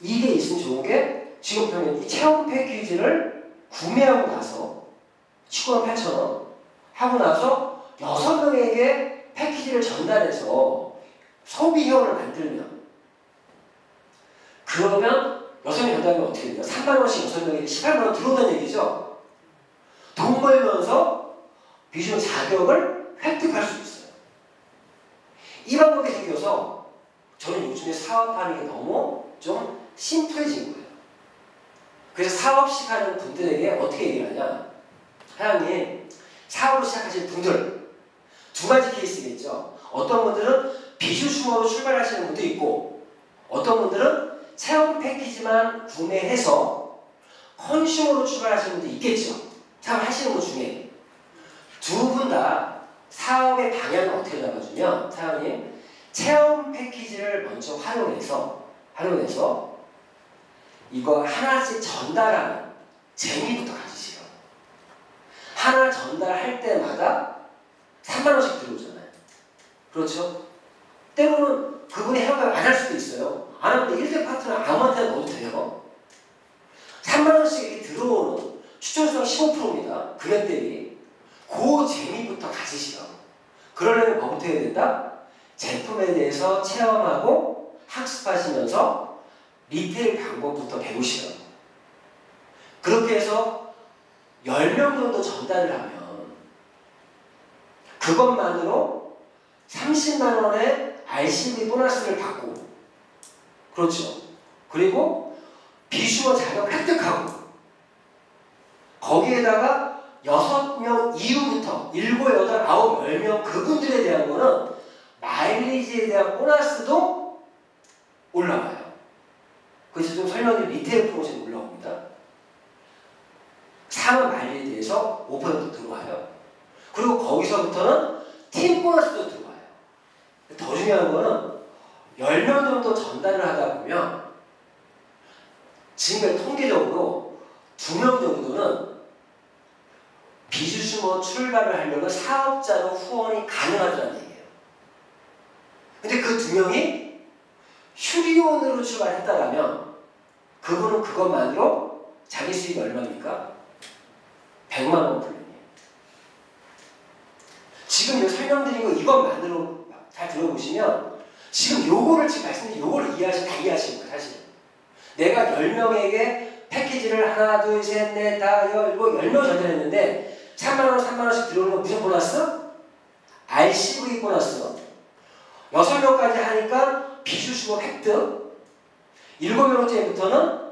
이게 있으면 좋은 게 지금 보면 이 체험 패키지를 구매하고 나서 19만 8천 원 하고 나서 6명에게 패키지를 전달해서 소비 회원을 만들면 그러면 6명 전달하면 어떻게 돼요? 3만 원씩 6명에게 18만 원 들어온다는 얘기죠. 돈 벌면서 비주얼 자격을 획득할 수 있어요. 이 방법이 생겨서 저는 요즘에 사업하는 게 너무 좀 심플해진 거예요. 그래서 사업 시작하는 분들에게 어떻게 얘기를 하냐? 사장님, 사업을 시작하시는 분들 두 가지 케이스겠죠. 어떤 분들은 비주슈머로 출발하시는 분도 있고 어떤 분들은 체험 패키지만 구매해서 컨슈머로 출발하시는 분도 있겠죠. 사업하시는 분 중에 두 분 다 사업의 방향을 어떻게 잡아주면 사장님 체험 패키지를 먼저 활용해서 이거 하나씩 전달하는 재미부터 가지시고 하나 전달할 때마다 3만 원씩 들어오잖아요. 그렇죠? 때로는 그분이 협업을 안 할 수도 있어요. 안 하면 1대 파트너 아무한테나 넣어도 돼요. 3만 원씩 이렇게 들어오는 추천수당 15%입니다. 금액 대비. 그 재미부터 가지시라고. 그러려면 뭐부터 해야 된다? 제품에 대해서 체험하고 학습하시면서 리테일 방법부터 배우시라고. 그렇게 해서 10명 정도 전달을 하면 그것만으로 30만 원의 RCV 보너스를 받고 그렇죠. 그리고 비슈어 자격 획득하고 거기에다가 6명 이후부터 7, 8, 9, 10명 그분들에 대한 거는 마일리지에 대한 보너스도 올라가요. 그래서 좀 설명드린 리테일 프로젝트 올라옵니다. 상업 마일리지에 대해서 5% 들어와요. 그리고 거기서부터는 팀 보너스도 들어와요. 더 중요한 거는 10명 정도 전달을 하다 보면 지금까지 통계적으로 2명 정도는 비주슈머 출발을 하려면 사업자로 후원이 가능하다는 얘기예요. 근데 그 2명이 휴리온으로 출발했다라면 그분은 그것만으로 자기 수익이 얼마입니까? 100만 원 플랜이에요. 지금 설명드린 거 이것만으로 잘 들어보시면 지금 요거를 지금 말씀드린 요거를 다 이해하시는 거예요. 사실 내가 10명에게 패키지를 하나 둘 셋 넷 다 열고 10명 전달했는데 3만원 3만원씩 들어오는 거 무슨 보너스? RCV 보너스. 6명까지 하니까 비주슈머 획득. 7명째부터는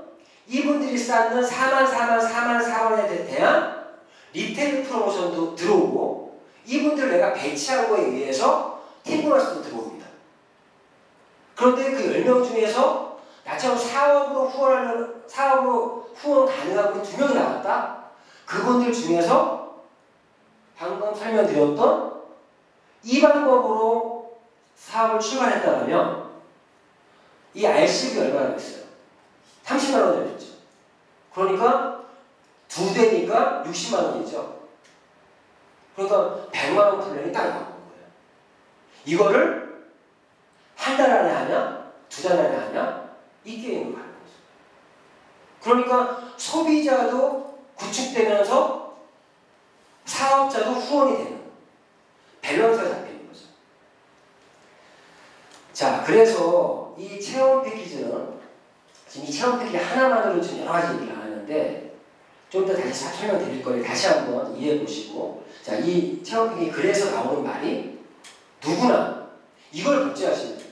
이분들이 쌓는 4만 대한 리테일 프로모션도 들어오고 이분들 내가 배치한 거에 의해서 팀 보너스도 들어옵니다. 그런데 그 10명 중에서 나처럼 사업으로 후원 가능한 분이 2명이 나왔다? 그분들 중에서 방금 설명드렸던 이 방법으로 사업을 출발했다면 이 RCB 얼마나 됐어요? 30만 원 됐죠. 그러니까 2대니까 60만 원이죠. 그러니까 100만 원 플랜이 딱 나온 거예요. 이거를 한 달 안에 하냐? 2달 안에 하냐? 이 게임을 하는 거죠. 그러니까 소비자도 구축되면서 사업자도 후원이 되는 밸런스가 잡히는 거죠. 자, 그래서 이 체험 패키지는 지금 이 체험 패키지 하나만으로 지금 여러 가지 얘기를 하는데 좀 더 다시 설명드릴 거예요. 다시 한번 이해해 보시고, 자, 이 체험 패키지 그래서 나오는 말이 누구나 이걸 복제하시면 돼요.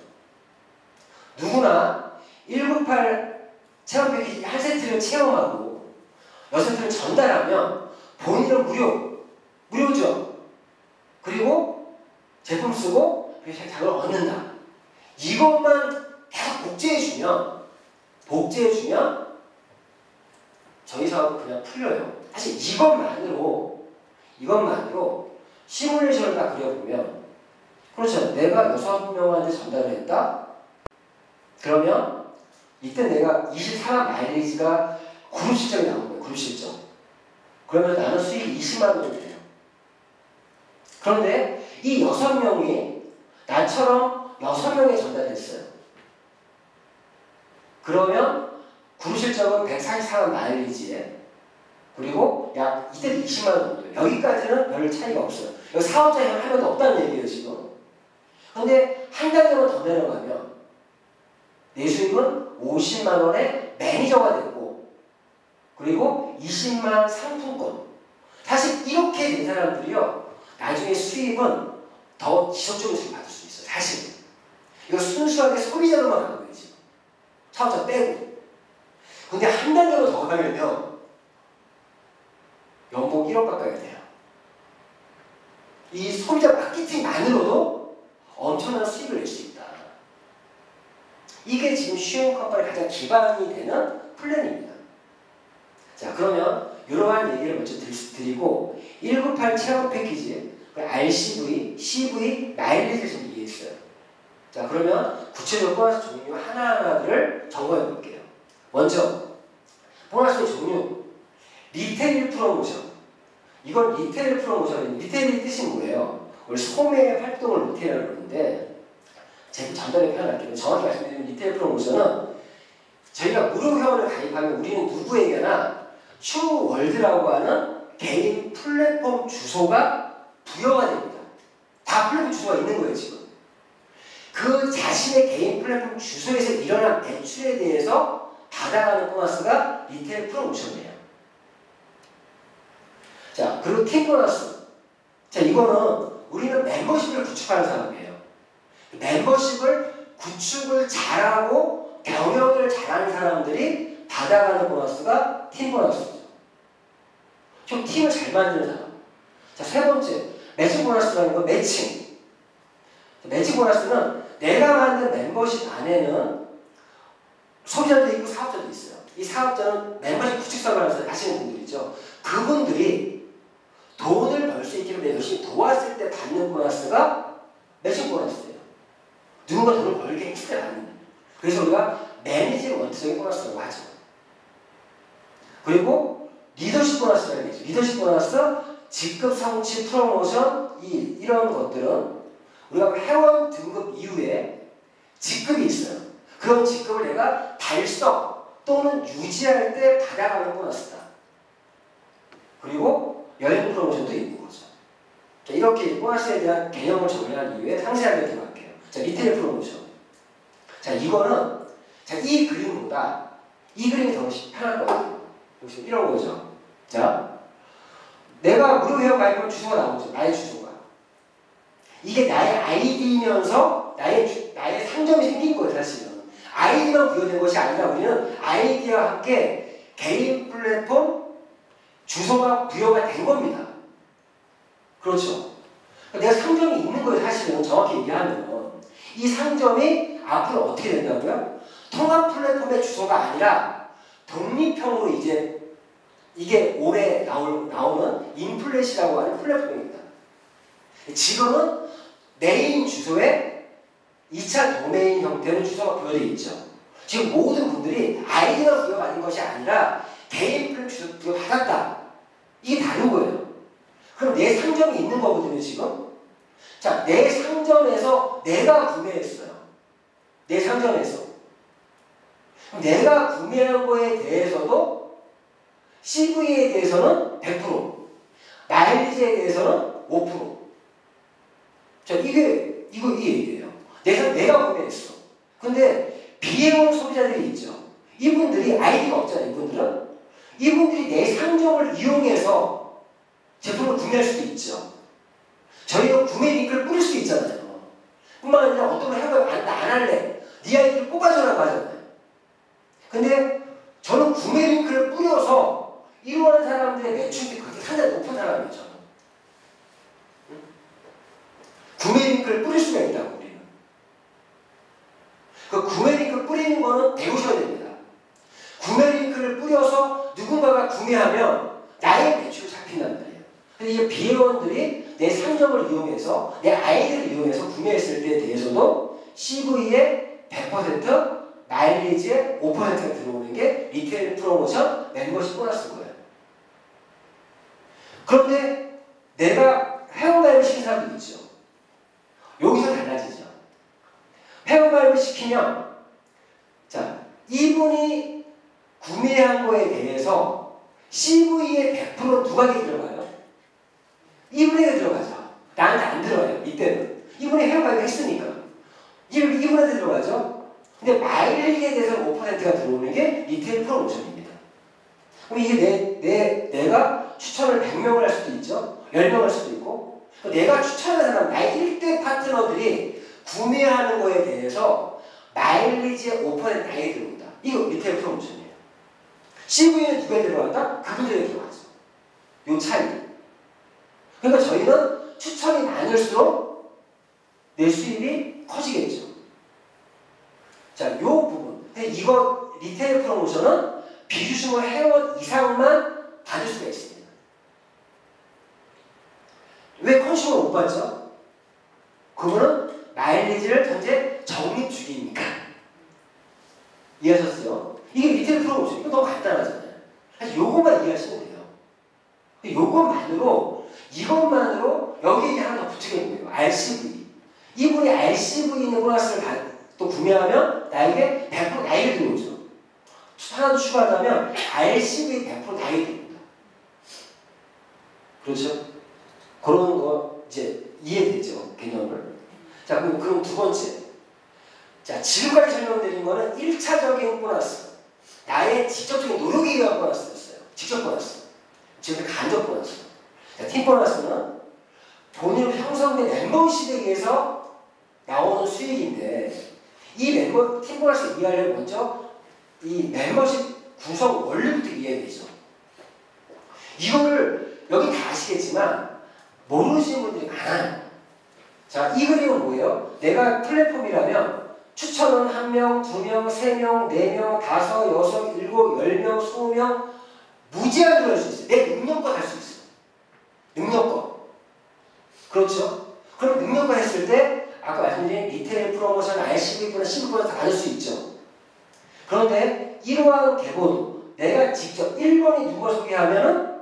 누구나 198 체험 패키지 한 세트를 체험하고 6세트를 전달하면 본인은 무료죠. 그리고 제품 쓰고 자격을 얻는다. 이것만 계속 복제해주면 저희 사업은 그냥 풀려요. 사실 이것만으로 시뮬레이션을 딱 그려보면, 그렇죠. 내가 6명한테 전달을 했다? 그러면 이때 내가 24만 마일리지가 그룹 실적이 나온 거예요. 그룹 실적. 그러면 나는 수익이 20만 원이 돼요. 그런데 이 6명이 나처럼 6명에 전달했어요. 그러면 그룹 실적은 144만 마일리지에, 그리고 약 이때도 20만 원 정도예요. 여기까지는 별 차이가 없어요. 여기 사업자 한 명도 없다는 얘기예요, 지금. 그런데 한 단계만 더 내려가면 내 수익은 50만 원의 매니저가 됐고, 그리고 20만 상품권. 사실 이렇게 된 사람들이요, 나중에 수입은 더 지속적인 수익 받을 수 있어요. 사실 이거 순수하게 소비자로만 가는 거예요, 지금. 사업자 빼고. 근데 한 단계만 더 가면요, 연봉 1억 가까이 돼요. 이 소비자 마케팅만으로도 엄청난 수익을 낼 수 있다. 이게 지금 슈행 컴퍼니의 가장 기반이 되는 플랜입니다. 자, 그러면 이러한 얘기를 먼저 드리고, 198 체험 패키지, RCV, CV, 마일리지를 좀 이해했어요. 자, 그러면 구체적으로 보너스 종류 하나하나를 점검해 볼게요. 먼저 보너스의 종류, 리테일 프로모션. 이건 리테일 프로모션인데, 리테일의 뜻이 뭐예요? 원래 소매 활동을 리테일이라고 그러는데, 제가 전달에 표현할게요. 정확히 말씀드리면 리테일 프로모션은 저희가 무료 회원을 가입하면 우리는 누구에게나 추월드라고 하는 개인 플랫폼 주소가 부여가 됩니다. 다 플랫폼 주소가 있는 거예요, 지금. 그 자신의 개인 플랫폼 주소에서 일어난 매출에 대해서 받아가는 보너스가 리테일 프로모션이에요. 자, 그리고 팀 보너스. 자, 이거는 우리는 멤버십을 구축하는 사람이에요. 멤버십을 구축을 잘하고 경영을 잘하는 사람들이 받아가는 보너스가 팀 보너스죠. 좀 팀을 잘 만드는 사람. 자, 세 번째, 매칭 보너스라는 건 매칭. 매칭 보너스는 내가 만든 멤버십 안에는 소비자도 있고 사업자도 있어요. 이 사업자는 멤버십 구축 사업을 하시는 분들이죠. 그분들이 돈을 벌 수 있게 내가 열심히 도왔을 때 받는 보너스가 매칭 보너스예요. 누군가 돈을 벌게 했을 때 받는 거예요. 그래서 우리가 매니징 원투적인 보너스라고 하죠. 그리고 리더십 보너스라는 게 있죠. 리더십 보너스, 직급 성취, 프로모션, 이런 것들은 우리가 회원 등급 이후에 직급이 있어요. 그런 직급을 내가 달성 또는 유지할 때 받아가는 보너스다. 그리고 여행 프로모션도 있는 거죠. 자, 이렇게 보너스에 대한 개념을 정리한 이후에 상세하게 들어갈게요. 자, 리테일 프로모션. 자, 이거는 자, 이 그림보다 이 그림이 더 편할 거예요. 보시면 이런 거죠. 자, 내가 무료 회원 가입하면 주소가 나오죠. 나의 주소가. 이게 나의 아이디면서 나의 상점이 생긴 거예요, 사실은. 아이디만 부여된 것이 아니라 우리는 아이디와 함께 개인 플랫폼 주소가 부여가 된 겁니다. 그렇죠. 내가 상점이 있는 거예요, 사실은. 정확히 얘기하면. 이 상점이 앞으로 어떻게 된다고요? 통합 플랫폼의 주소가 아니라 독립형으로 이제 이게 올해 나오는 인플렛이라고 하는 플랫폼입니다. 지금은 메인 주소에 2차 도메인 형태로 주소가 부여되어 있죠. 지금 모든 분들이 아이디가 부여받은 것이 아니라 개인 플랫폼 주소 부여받았다. 이게 다른 거예요. 그럼 내 상점이 있는 거거든요, 지금. 자, 내 상점에서 내가 구매했어요. 내 상점에서. 내가 구매한 거에 대해서도 CV에 대해서는 100%, 마일리지에 대해서는 5%. 자, 이 얘기예요. 내가 구매했어. 근데 비해온 소비자들이 있죠. 이분들이 아이디가 없잖아요, 이분들이 내 상점을 이용해서 제품을 구매할 수도 있죠. 저희가 구매 링크를 뿌릴 수 있잖아요. 뿐만 아니라 어떤 걸 해봐요. 안 할래. 네 아이디를 뽑아줘라고 하잖아요. 근데 저는 구매 링크를 뿌려서 이루어하는 사람들의 매출이 그렇게 상당히 높은 사람이에요, 저는. 구매 링크를 뿌릴 수가 있다고, 우리는. 그 구매 링크를 뿌리는 거는 배우셔야 됩니다. 구매 링크를 뿌려서 누군가가 구매하면 나의 매출이 잡힌단 말이에요. 근데 이 비회원들이 내 상점을 이용해서, 내 아이디를 이용해서 구매했을 때에 대해서도 CV의 100%, 마일리지의 5%가 들어오는 게 리테일 프로모션 멤버십 보너스인 거예요. 그런데 내가 회원가입을 시킨 사람도 있죠. 여기서 달라지죠. 회원가입을 시키면, 자, 이분이 구매한 거에 대해서 CV의 100% 누구에게 들어가요? 이분에게 들어가죠. 나한테 안 들어가요. 이때는. 이분이 회원가입을 했으니까. 이분한테 들어가죠. 근데 마일리지에 대해서는 5%가 들어오는 게 리테일 프로모션입니다. 그럼 이게 내가 추천을 100명을 할 수도 있죠. 10명을 할 수도 있고, 내가 추천하는 사람, 나의 1대 파트너들이 구매하는 거에 대해서 마일리지의 5% 나에게 들어온다. 이거 리테일 프로모션이에요. CV에 누가 들어간다? 그분들에게 들어가죠. 요 차이. 그러니까 저희는 추천이 많을수록 내 수입이 커지겠죠. 자, 요 부분. 근데 이거 리테일 프로모션은 비주식물 회원 이상만 받을 수가 있습니다. 왜 컨슈머는 못 받죠? 그분은 마일리지를 현재 적립 중이니까. 이해하셨어요? 이게 리테일 프로모션. 이거 너무 간단하잖아요. 사실 요것만 이해하시면 돼요. 이것만으로 여기에 하나 더 붙이게 돼요. RCV. 이분이 RCV 있는 보너스를 또 구매하면 나에게 100% 나에게 들어오죠. 하나 더 추가하자면 RCV 100% 나에게 들어옵니다. 그렇죠? 그런 거 이제 이해되죠? 개념을. 자, 그럼 두 번째. 자, 지금까지 설명드린 거는 1차적인 보너스. 나의 직접적인 노력에 의한 보너스였어요. 직접 보너스. 지금 간접 보너스. 자, 팀 보너스는 본인 형성된 멤버십에 의해서 나오는 수익인데, 이 팀 보너스 이해하려면 먼저 이 멤버십 구성 원리부터 이해해야 되죠. 이거를 여기 다 아시겠지만 모르시는 분들이 많아요. 자, 이 그림은 뭐예요? 내가 플랫폼이라면 추천은 1명, 2명, 3명, 4명, 5, 6, 7, 10명, 20명 무제한으로 할 수 있어요. 내 능력껏 할 수 있어요. 능력껏. 그렇죠? 그럼 능력껏 했을 때 아까 말씀드린 리테일 프로모션, RCV보다 10% 다 받을 수 있죠. 그런데 이러한 개보도 내가 직접 1번이 누가 소개하면은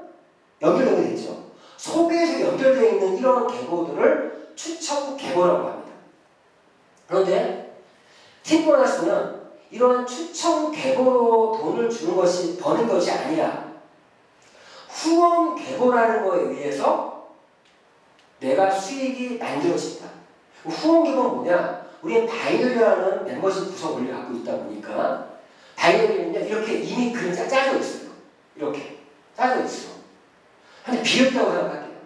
연결되게 되죠. 소개에서 연결되어 있는 이러한 개보들을 추천 개보라고 합니다. 그런데 팀 보너스는 이러한 추천 개보로 돈을 버는 것이 아니라 후원 개보라는 거에 의해서 내가 수익이 만들어진다. 후원 개보는 뭐냐? 우리는 바이너리라는 멤버십 구성 원리를 갖고 있다 보니까 바이너리는요 이렇게 이미 그림 짜져 있어요. 이렇게 짜져 있어. 근데 비었다고 생각할게요.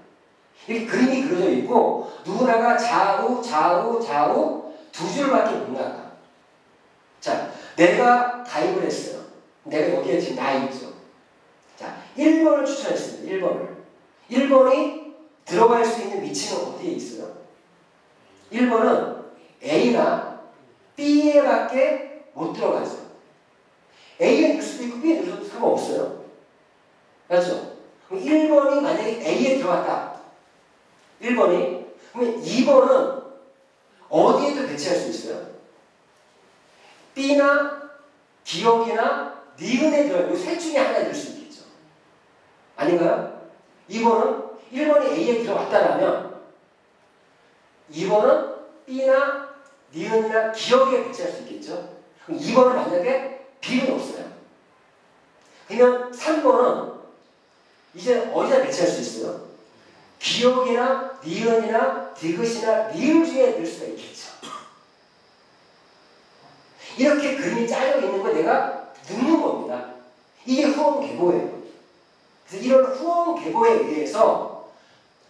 이렇게 그림이 그려져 있고 누구나가 좌우 두 줄밖에 못 나가. 자, 내가 가입을 했어요. 내가 여기에 지금 나 있죠. 자, 1번을 추천했습니다. 1번이 들어갈 수 있는 위치는 어디에 있어요? 1번은 A나 B에 밖에 못 들어가죠. A에 넣을 수도 있고 B에 넣을 수도 상관없어요. 맞죠? 그럼 1번이 만약에 A에 들어갔다. 1번이. 그러면 2번은 어디에 또 배치할 수 있어요? B나 기억이나 니은에 들어가요. 이 셋 중에 하나에 넣을 수 있겠죠. 아닌가요? 2번은 1번이 A에 들어갔다라면 2번은 B나 니은이나 기억에 배치할 수 있겠죠. 그럼 2번은 만약에 B는 없어요. 그러면 3번은 이제 어디다 배치할 수 있어요? 기억이나 니은이나 디귿이나 리을 중에 넣을 수가 있겠죠. 이렇게 그림이 짜여 있는 걸 내가 눕는 겁니다. 이게 후원계보예요. 그래서 이런 후원계보에 의해서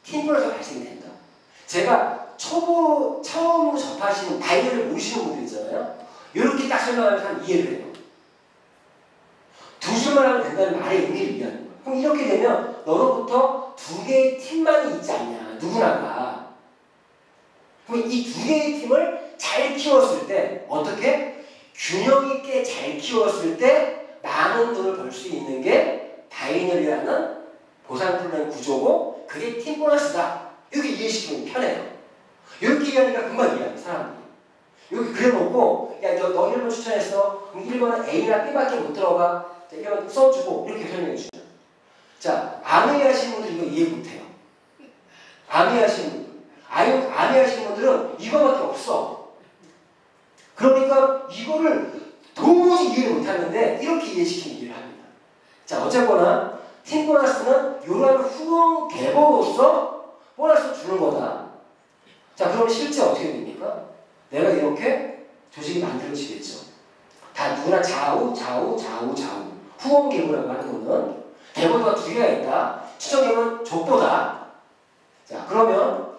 팀플러스가 발생이 된다. 제가 처음으로 접하시는 바이올을 모르시는 분들 있잖아요. 이렇게 딱 설명하면서 한 이해를 해요. 두 줄만 하면 된다는 말의 의미를 이해하는 거예요. 그럼 이렇게 되면 너로부터 두 개의 팀만이 있지 않냐, 누구나가. 그럼 이 두 개의 팀을 잘 키웠을 때 어떻게? 균형 있게 잘 키웠을 때 많은 돈을 벌 수 있는 게 바이너리라는 보상 플랜 구조고 그게 팀 보너스다. 이렇게 이해시키면 편해요. 이렇게 이해하니까 금방 이해해요, 사람들이. 여기 그려놓고 야, 너 1번 추천했어. 그럼 1번은 A나 B밖에 못 들어가. 자, 1번 써주고 이렇게 설명해주죠. 자, 암의 하시는 분들 이거 이해 못해요. 암의 하시는 분들. 암의 하시는 분들은 이거밖에 없어. 그러니까 이거를 도무지 이해를 못하는데 이렇게 이해시키는 이해를 합니다. 자, 어쨌거나 팀 보너스는 이러한 후원 계보로서 보너스를 주는 거다. 자, 그럼 실제 어떻게 됩니까? 내가 이렇게 조직이 만들어지겠죠. 다 누구나 좌우. 후원 계보라고 하는 거는 계보가 두 개가 있다. 추정 계보는 족보다. 자, 그러면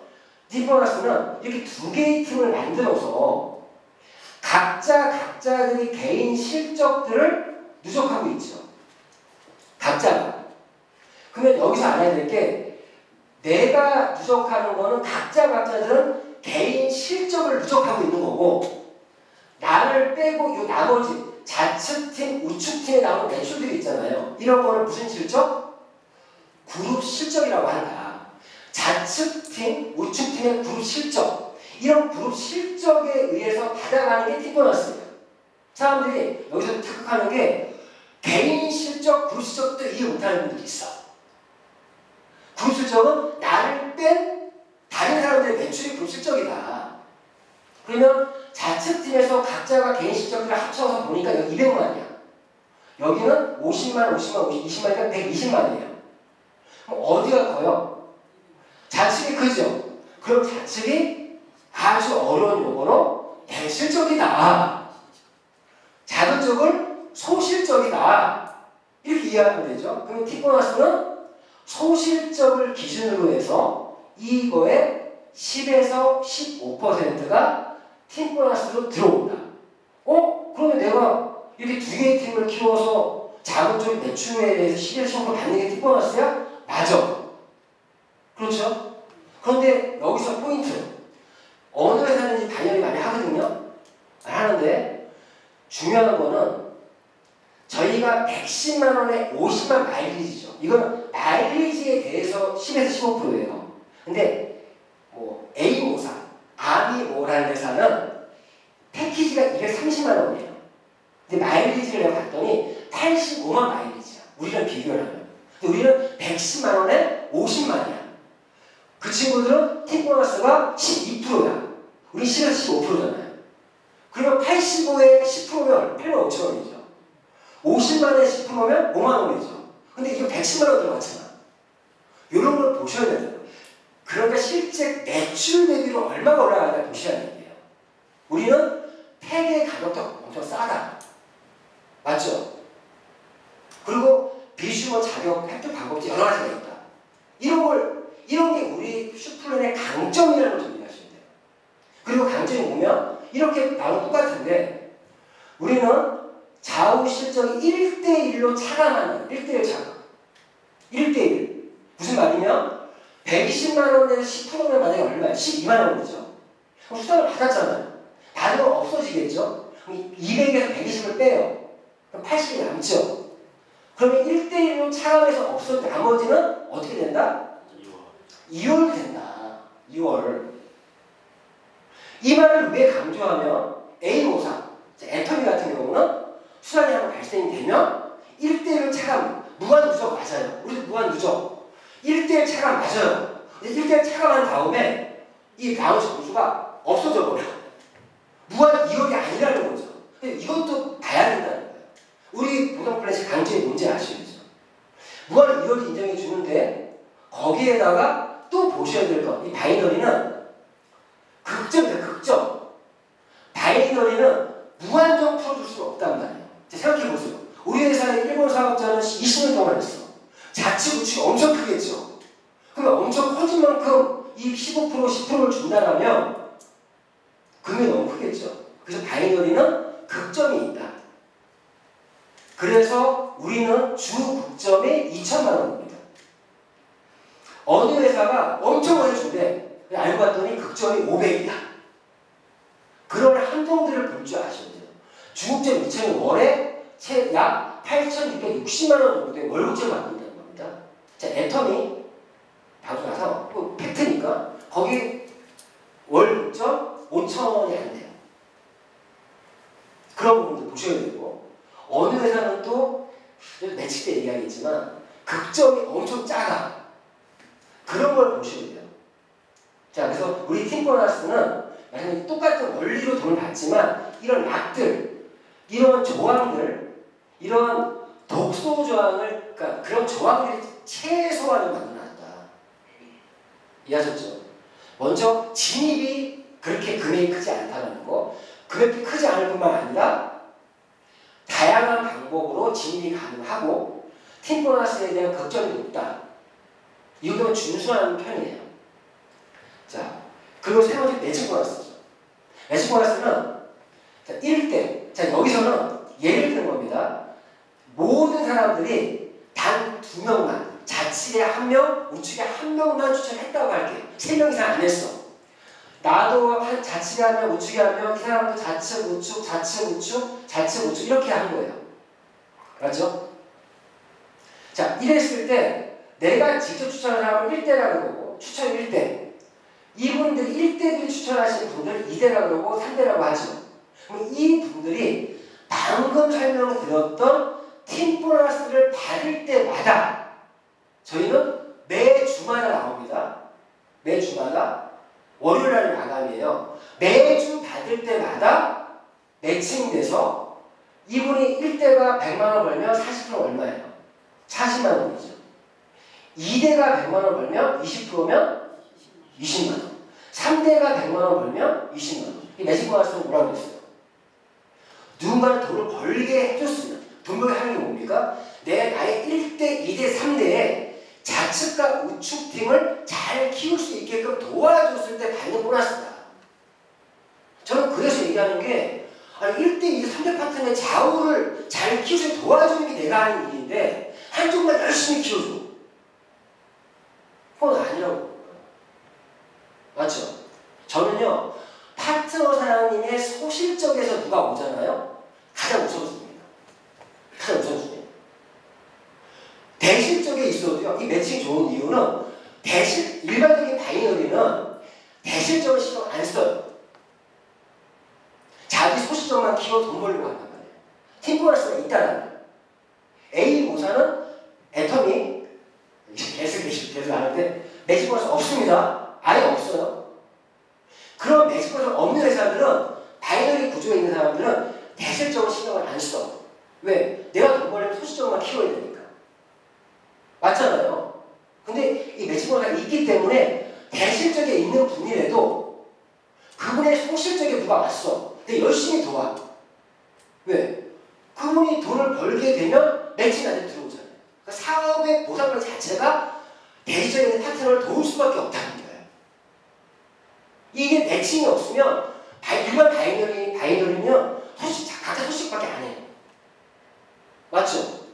팀 보너스는 이렇게 두 개의 팀을 만들어서 각자들이 개인 실적들을 누적하고 있죠. 각자가. 그러면 여기서 알아야 될 게 내가 누적하는 거는 각자들은 개인 실적을 누적하고 있는 거고 나를 빼고 이 나머지 좌측팀, 우측팀에 나오는 매출들이 있잖아요. 이런 거는 무슨 실적? 그룹 실적이라고 한다. 좌측팀, 우측팀의 그룹 실적. 이런 그룹 실적에 의해서 받아가는 게 팀 보너스예요. 사람들이 여기서 착각하는 게 개인 실적, 그룹 실적도 이해 못하는 분들이 있어. 그룹 실적은 나를 뺀 다른 사람들의 매출이 그룹 실적이다. 그러면 좌측팀에서 각자가 개인 실적들을 합쳐서 보니까 여기 200만이야. 여기는 50만, 20만이니까 120만이에요. 그럼 어디가 커요? 좌측이 크죠? 그럼 좌측이 아주 어려운 용어로 대실적이다. 작은 쪽을 소실적이다. 이렇게 이해하면 되죠. 그럼 팀 보너스는 소실적을 기준으로 해서 이거의 10에서 15%가 팀 보너스로 들어온다. 그러면 내가 이렇게 두 개의 팀을 키워서 작은 쪽 매출에 대해서 10에서 15% 받는 게 팀 보너스야? 맞아. 그렇죠? 그런데 여기서 포인트. 어느 회사든지 당연히 많이 하거든요. 하는데 중요한 거는 저희가 110만 원에 50만 마일리지죠. 이건 마일리지에 대해서 10에서 15%예요. 근데 뭐 A모사, 아미모라는 회사는 패키지가 230만 원이에요. 근데 마일리지를 내가 봤더니 85만 마일리지야. 우리랑 비교를 하면. 근데 우리는 110만 원에 50만이야. 그 친구들은 팀 보너스가 12%야. 우리 10에서 15%잖아요. 그러면 85에 10%면 8만 5천 원이죠. 50만에 10%면 5만 원이죠. 근데 이거 110만 원 들어갔잖아. 이런 걸 보셔야 돼요. 그러니까 실제 매출 대비로 얼마가 올라가나 보셔야 돼요. 우리는 팩의 가격도 엄청 싸다. 맞죠? 그리고 비슈머 자격 획득 방법도 여러 가지가 있다. 이런 게 우리 슈플랜의 강점이라는 걸 좀 이해하시면 돼요. 그리고 강점이 뭐면 이렇게 나랑 똑같은데 우리는 좌우 실적이 1대1로 차감하는 1대1 차감. 1대1. 무슨 말이냐? 120만 원에서 10%면 만약에 얼마야? 12만 원이죠. 그럼 수당을 받았잖아요. 받으면 없어지겠죠? 그럼 200에서 120을 빼요. 그럼 80이 남죠. 그러면 1대1로 차감해서 없어도 나머지는 어떻게 된다? 2월 된다. 2월. 이 말을 왜 강조하면 A모사, 애터미 같은 경우는 수단이 한번 발생이 되면 1대1로 차감, 무한 누적 맞아요. 우리도 무한 누적. 1대1 차감 맞아요. 1대1 차감한 다음에 이 나온 점수가 없어져 버려. 무한 2월이 아니라는 거죠. 근데 이것도 봐야 된다는 거예요. 우리 보상 플래시 강조의 문제 아시겠죠? 무한 2월이 인정해 주는데 거기에다가 또 보셔야 될 것. 이 바이너리는 극점이다. 극점. 바이너리는 무한정 풀어줄 수 없단 말이에요. 생각해보세요. 우리 회사의 일본 사업자는 20년 동안 했어. 자치 구축이 엄청 크겠죠. 그러면 엄청 커진 만큼 이 15% 10%를 준다라면 금액이 너무 크겠죠. 그래서 바이너리는 극점이 있다. 그래서 우리는 주 극점이 2천만 원입니다. 어느 회사가 엄청 많이 준대. 알고 봤더니 극점이 500이야. 그런 함정들을 볼 줄 아셔야 돼요. 중국점 2천이 월에 약 8,660만 원 정도의 월급제를 받고 있다는 겁니다. 자, 애터미 방송 나서 팩트니까 거기 월급점 5,000원이 안 돼요. 그런 부분도 보셔야 되고 어느 회사는 또 매칠 때 얘기하겠지만 극점이 엄청 작아. 그런 걸 보셔야 돼요. 자, 그래서 우리 팀보너스는 똑같은 원리로 돈을 받지만 이런 약들, 이런 조항들, 이런 독소 조항을, 그러니까 그런 조항들이 최소한을 만들어놨다. 이해하셨죠? 먼저 진입이 그렇게 금액이 크지 않다는 거, 금액이 크지 않을 뿐만 아니라 다양한 방법으로 진입이 가능하고 팀보너스에 대한 걱정이 높다. 이거는 준수하는 편이에요. 자, 그리고 세 번째 매칭 보너스죠. 매칭 보너스는 1대. 자, 여기서는 예를 드는 겁니다. 모든 사람들이 단 2명만, 자측에 1명, 우측에 1명만 추천했다고 할게. 3명 이상 안 했어. 나도 한 자측에 1명, 우측에 1명, 이 사람도 좌측, 우측, 좌측, 우측, 좌측, 우측 이렇게 한 거예요. 맞죠? 자, 이랬을 때 내가 직접 추천한 사람을 1대라고 그러고 추천 1대. 이분들이 1대들이 추천하시는 분들을 2대라고 그러고 3대라고 하죠. 그럼 이 분들이 방금 설명드렸던 팀 보너스를 받을 때마다 저희는 매주마다 나옵니다. 매주마다 월요일날 마감이에요. 매주 받을 때마다 매칭돼서 이분이 1대가 100만원 벌면 40% 얼마예요? 40만원이죠. 2대가 100만원 벌면 20%면 20만원. 3대가 100만원 벌면 20만원. 이 매칭 보너스는 뭐라고 했어요? 누군가는 돈을 벌게 해줬으면 돈 벌게 하는 게 뭡니까? 나의 1대, 2대, 3대에 좌측과 우측 팀을 잘 키울 수 있게끔 도와줬을 때 받는 보너스다. 저는 그래서 얘기하는 게 아니 1대, 2대, 3대 파트너의 좌우를 잘 키울 수 있게 도와주는 게 내가 하는 일인데 한쪽만 열심히 키워줘. 그건 아니라고. 맞죠? 저는요 파트너 사장님의 소실적에서 누가 오잖아요? 가장 우선순위입니다. 가장 우선순위. 대실적에 있어도요, 이 매칭이 좋은 이유는 일반적인 바이너리는 대실적을 신경 안 써요. 자기 소실적만 키워 돈 벌려고 한단 말이에요. 팀 보너스가 있다는 거예요. A 모사는 애터미, 계속 하는데 매칭 보너스 없습니다. 아예 없어요. 그런 매칭 보너스 없는 회사들은 바이너리 구조에 있는 사람들은 대실적으로 신경을 안 써. 왜? 내가 돈 벌려면 소실적만 키워야 되니까. 맞잖아요. 근데 이 매칭 보너스가 있기 때문에 대실적에 있는 분이라도 그분의 소실적에 누가 왔어. 근데 열심히 도와. 왜? 그분이 돈을 벌게 되면 매칭한테 들어오잖아요. 그러니까 사업의 보상률 자체가 대실적에 있는 파트너를 도울 수밖에 없다는 거예요. 이게 매칭이 없으면 일반 바이너리면 각자 소식밖에 안 해요. 맞죠?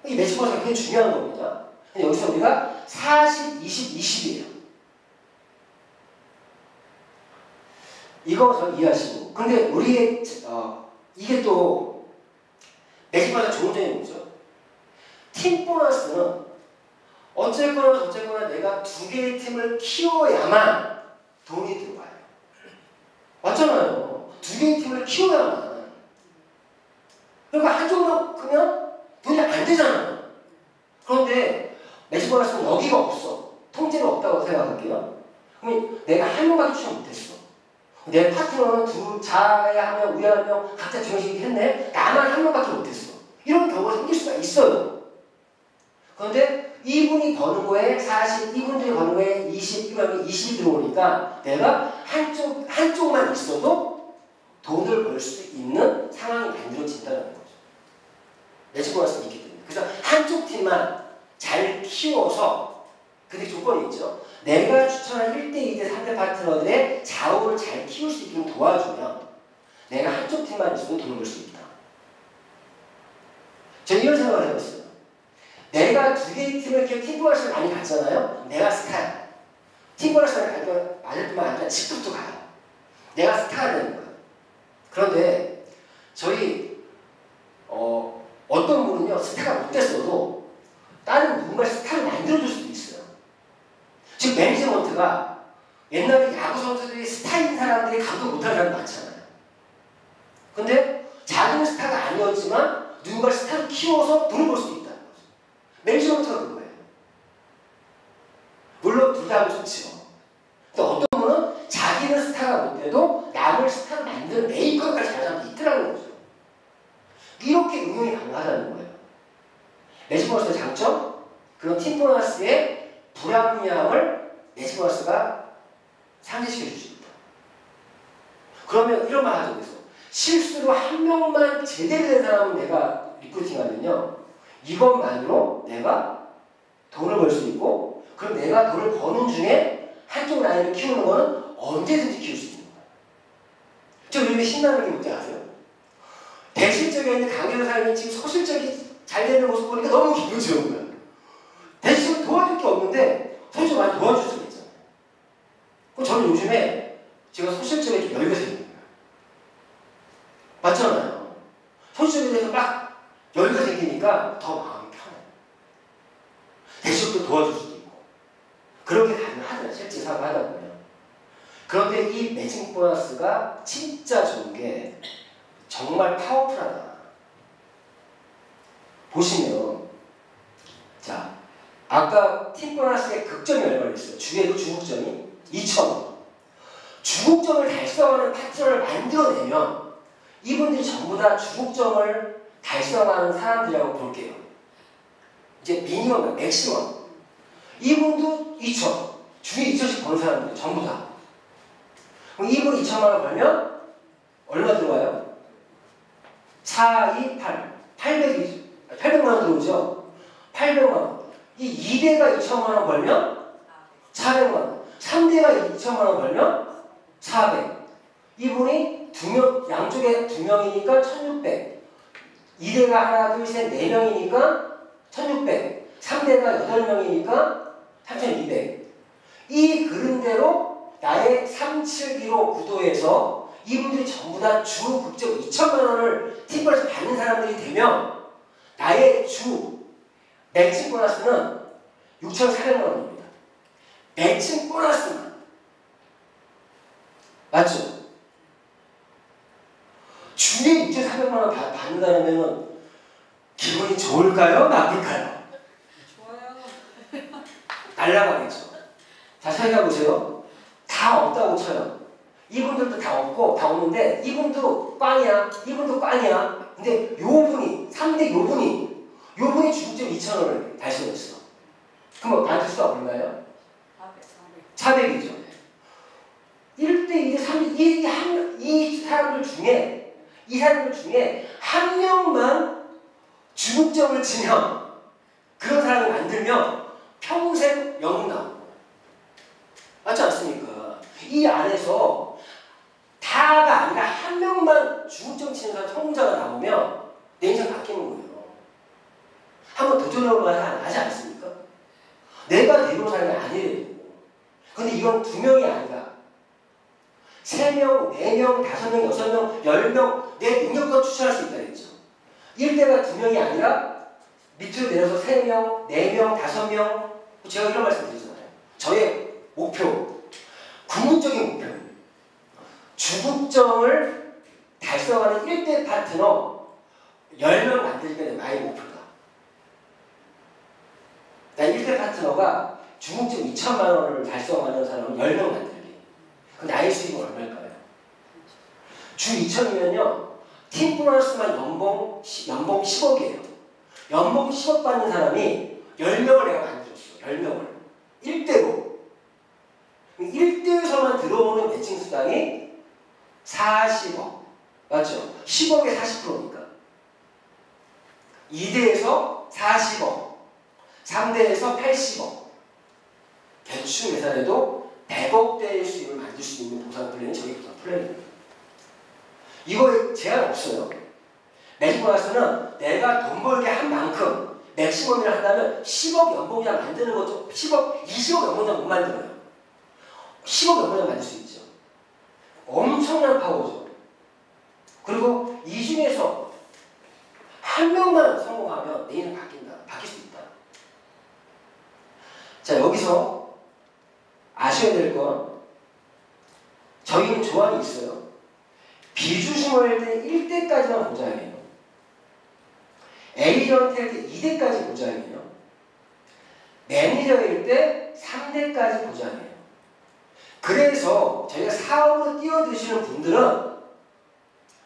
이 매칭 보너스가 굉장히 중요한 겁니다. 근데 여기서 우리가 40, 20, 20이에요. 이거 저 이해하시고. 근데 우리의 이게 또 매직보너스 좋은 점이 뭐죠? 팀 보너스는 어쨌거나 저쨌거나 내가 두 개의 팀을 키워야만 돈이 들어와요. 맞잖아요. 두 개의 팀을 키워야만. 그러니까 한쪽만 크면 돈이 안 되잖아요. 그런데 매직 보너스는 여기가 없어. 통째로 없다고 생각할게요. 그럼 내가 한 명밖에 추천 못했어. 내 파트너는 좌에 한 명, 우에 한 명, 각자 두 명씩 했네. 나만 한 명밖에 못했어. 이런 경우가 생길 수가 있어요. 그런데 이분이 버는 거에 40, 이분들이 버는 거에 20, 이분이 20이 들어오니까 내가 한쪽만 있어도 돈을 벌 수 있는 상황이 만들어진다는 거죠. 매직 보너스는 있기 때문에. 그래서 한쪽 팀만 잘 키워서, 근데 조건이 있죠. 내가 추천한 1대, 2대, 3대 파트너들의 좌우를 잘 키울 수 있도록 도와주면 내가 한쪽 팀만 있어도 돈을 벌 수 있다. 저는 이런 생각을 해봤어요. 내가 두 개의 팀을 키워 팀 보너스를 많이 받잖아요. 내가 스타야. 팀 보너스를 받을 뿐만 아니라 직급도 가요. 내가 스타가 되는 거예요. 그런데 저희 어떤 분은요 스타가 못 됐어도 다른 누군가 스타를 만들어줄 수도 있어요. 지금 매니지먼트가 옛날에 야구 선수들이 스타인 사람들이 감독 못하는 사람이 많잖아요. 근데 자기는 스타가 아니었지만 누군가 스타를 키워서 돈을 벌 수도 있다는 거죠. 매니지먼트가 그거예요. 물론 둘 다 하면 좋지요. 근데 어떤 분은 자기는 스타가 못 돼도 남을 스타를 만드는 메이커까지 잘하는 사람도 있더라는 거죠. 이렇게 응용이 가능하다는 거예요. 매직 보너스의 장점? 그런 팀 보너스의 불합리함을 매직 보너스가 상쇄시켜 줄 수 있다. 그러면 이런 말 하죠. 그래서 실수로 한 명만 제대로 된 사람은 내가 리크루팅하면요, 이것만으로 내가 돈을 벌 수 있고, 그럼 내가 돈을 버는 중에 한쪽 라인을 키우는 거는 언제든지 키울 수 있는 거예요. 저 요즘에 신나는 게 뭔지 아세요? 대실적에 있는 강의를 사람이 지금 소실적이 잘 되는 모습 보니까 너무 기분 좋은 거예요. 대실적으로 도와줄 게 없는데 소실적 많이 도와줄 수가 있잖아요. 저는 요즘에 제가 소실적에 좀 여유가 생긴 거예요. 맞잖아요. 소실적에 대해서 막 여유가 생기니까 더 마음이 편해요. 대실적도 도와줄 수도 있고. 그렇게 가능하더라고요. 실제 사업을 하다 보면. 그런데 이 매직 보너스가 진짜 좋은 게 정말 파워풀하다. 보시면, 자, 아까 팀 보너스의 극점이 얼마나 있어요? 주에도 중국점이 2,000원. 중국점을 달성하는 파트너를 만들어내면 이분들이 전부 다 중국점을 달성하는 사람들이라고 볼게요. 이제 미니멈, 맥시멈. 이분도 2,000원. 주에 2,000원씩 버는 사람들 전부 다. 그럼 이분 2,000만 원 벌면 얼마 들어와요? 4, 2, 8. 800만 원 들어오죠? 800만 원. 이 2대가 2천만 원 벌면 400만 원. 3대가 2천만 원 벌면 400. 이분이 양쪽에 2명이니까 1600. 2대가 하나, 둘, 셋, 4명이니까 1600. 3대가 8명이니까 3200. 이 그림대로 나의 371호 구도에서 이분들이 전부 다 주 국적 2천만 원을 팀벌에서 받는 사람들이 되면 나의 주 매칭 보너스는 6,400만 원입니다. 매칭 보너스만. 맞죠? 주에 6,400만 원 받는다면 기분이 좋을까요? 나쁠까요? 좋아요. 날라가겠죠. 자, 생각해 보세요. 다 없다고 쳐요. 이분들도 다 없고 다 없는데 이분도 꽝이야. 이분도 꽝이야. 근데 요분이 3대 요분이 중점 2,000원을 달성했어. 그럼 받을 수가 얼마예요? 400이죠. 1대 2대 3대 이 사람들 중에 한 명만 중점을 치면 그런 사람을 만들면 평생 영웅 나오고. 맞지 않습니까? 이 안에서 다가 아니라 한 명만 중점 치는 사람 성공자가 나오면 내 인생 바뀌는 거예요. 한번 도전해보면 하지 않습니까? 내가 내려온 사람이 아니래요. 근데 이건 2명이 아니라 3명, 4명, 5명, 6명, 10명 내 능력껏 추천할 수 있다 그랬죠. 1대가 2명이 아니라 밑으로 내려서 3명, 4명, 5명 제가 이런 말씀 드리잖아요. 저의 목표, 궁극적인 목표는 주국정을 달성하는 1대 파트너 10명 만들기가 나의 목표다. 난 1대 파트너가 중국적 2천만 원을 달성하는 사람은 10명 만들기. 그럼 나의 수익은 얼마일까요? 주 2천이면요. 팀 보너스만 연봉 10억이에요. 연봉 10억 받는 사람이 10명을 내가 만들었어. 10명을. 1대로. 1대에서만 들어오는 매칭 수당이 40억. 맞죠? 10억에 40%니까. 2대에서 40억. 3대에서 80억. 대충 계산해도 100억대의 수익을 만들 수 있는 보상 플랜이 저희 보상 플랜입니다. 이거에 제한 없어요. 매직 보너스는 내가 돈 벌게 한 만큼 맥시멈을 한다면 10억 연봉이나 만드는 거죠. 10억, 20억 연봉이나 못 만들어요. 10억 연봉이나 만들 수 있죠. 엄청난 파워죠. 그리고 이 중에서 한 명만 성공하면 내 인생 바뀐다. 바뀔 수 있다. 자, 여기서 아셔야 될 건 저희는 조항이 있어요. 비주심을 때 1대까지만 보장해요. 에이전트 할 때 2대까지 보장해요. 매니저일 때 3대까지 보장해요. 그래서 저희가 사업으로 뛰어드시는 분들은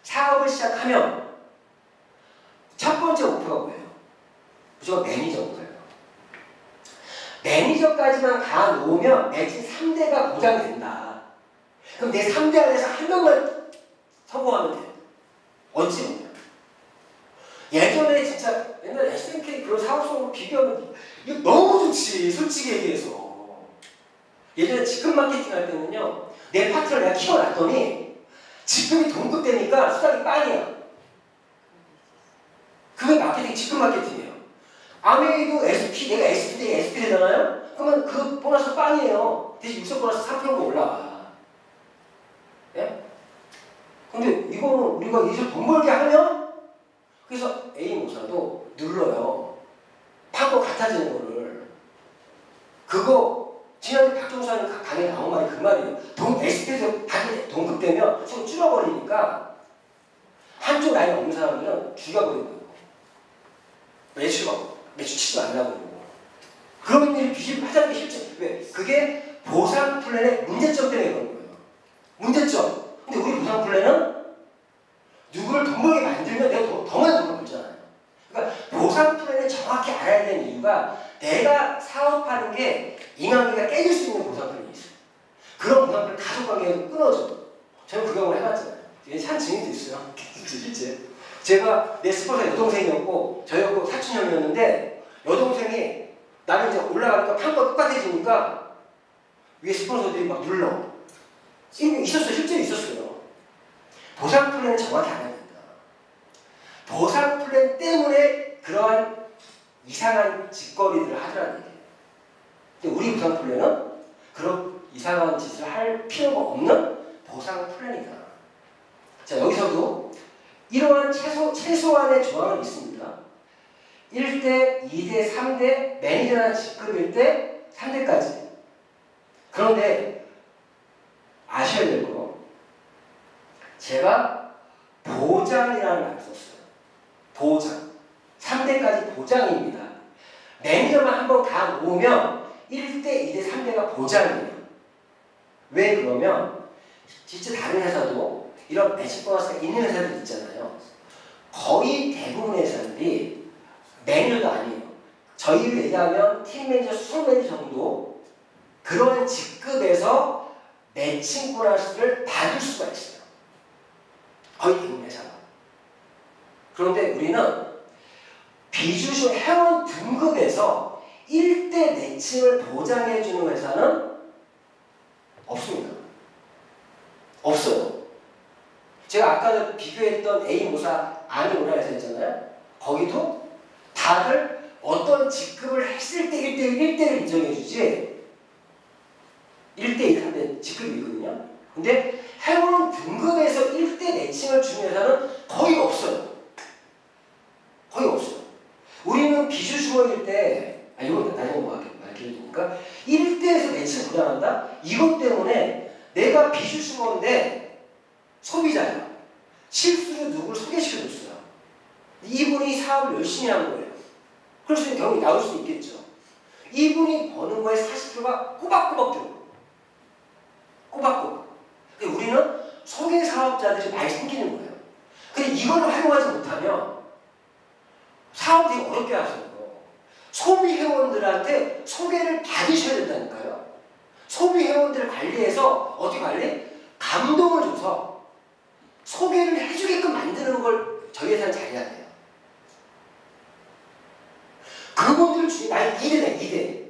사업을 시작하면 첫 번째 목표가 뭐예요? 무조건 매니저부터예요. 매니저까지만 다 놓으면 매칭 3대가 보장된다. 그럼 내 3대 안에서 한 명만 성공하면 돼요. 어찌 보면. 예전에 진짜 옛날 SNK 그런 사업성으로 비교하면 이거 너무 좋지. 솔직히 얘기해서. 예전에 직급 마케팅 할 때는요. 내 파트를 내가 키워놨더니 직급이 동급되니까 수당이 빵이야. 그게 마케팅, 직급 마케팅이에요. 아메이도 SP, 내가 SP 되잖아요? 그러면 그 보너스 빵이에요. 대신 육성 보너스 3%가 올라와. 예? 근데 이거는 우리가 이제 돈 벌게 하면 그래서 A모사도 눌러요. 파고 같아지는 거를. 그거 지난주 박종수님 강의에 나온 말이 그 말이에요. SP에서 다시 동급되면 좀 줄어버리니까 한쪽 라인 없는 사람들은 죽여버리고 매출 치지 말라고 그러고 그런 일이 하자는 게 실제. 왜? 그게 보상 플랜의 문제점 때문에 그런 거예요. 문제점. 근데 우리 보상 플랜은 누구를 돈 벌게 만들면 내가 더 많이 돈을 벌잖아요. 그러니까 보상 플랜을 정확히 알아야 되는 이유가 내가 사업하는 게 인간관계가 깨질 수 있는 보상 플랜이 있어요. 그런 보상 플랜 가족관계에서 끊어져. 저는 그 경험을 해봤잖아요. 한 증인도 있어요. 실제. 제가 내 스폰서 여동생이었고 저였고 사촌형이었는데 여동생이 나는 이제 올라가니까 판과 똑같아지니까 위에 스폰서들이 막 눌러. 있었어요. 실제로 있었어요. 보상 플랜을 정확히 알아야 된다. 보상 플랜 때문에 그러한 이상한 짓거리들을 하더라는 얘기예요. 근데 우리 보상 플랜은 그런 이상한 짓을 할 필요가 없는 보상 플랜이다. 자, 여기서도 이러한 최소한의 조항은 있습니다. 1대, 2대, 3대, 매니저나 직급일 때 3대까지. 그런데 아셔야 될 거, 제가 보장이라는 말을 썼어요. 보장. 3대까지 보장입니다. 매니저만 한번 다 모으면 1대, 2대, 3대가 보장이에요. 왜 그러면 진짜 다른 회사도 이런 매직 보너스가 있는 회사들 있잖아요. 거의 대부분의 회사들이 매니저도 아니에요. 저희를 얘기하면 팀 매니저, 수석 매니저 정도 그런 직급에서 매칭 보너스를 받을 수가 있어요. 거의 대부분 회사가. 그런데 우리는 비주식 회원 등급에서 1대 매칭을 보장해주는 회사는 없습니다. 없어요. 제가 아까 비교했던 A모사 아니오라 회사 있잖아요. 거기도 다들 어떤 직급을 했을 때 1대를 인정해주지 1대 1, 3대 직급이 있거든요. 근데 회원 등급에서 1대 매칭을 주는 회사는 거의 없어요. 거의 없어요. 우리는 비주주머일 때, 이건 나중에 말해드리니까 1대에서 매칭을 불안한다? 이것 때문에 내가 비주주머인데 소비자야. 실수로 누구를 소개시켜줬어요. 이분이 사업을 열심히 한 거예요. 그럴 수 있는 경우가 나올 수 있겠죠. 이분이 버는 거에 40%가 꼬박꼬박 들어요. 꼬박꼬박. 우리는 소개 사업자들이 많이 생기는 거예요. 근데 이걸 활용하지 못하면 사업을 되게 어렵게 하세요. 소비 회원들한테 소개를 받으셔야 된다니까요. 소비 회원들을 관리해서 어떻게 관리? 감동을 줘서 소개를 해주게끔 만드는 걸 저희 회사는 잘해야 돼요. 그분들 중에, 나는 2대다, 2대.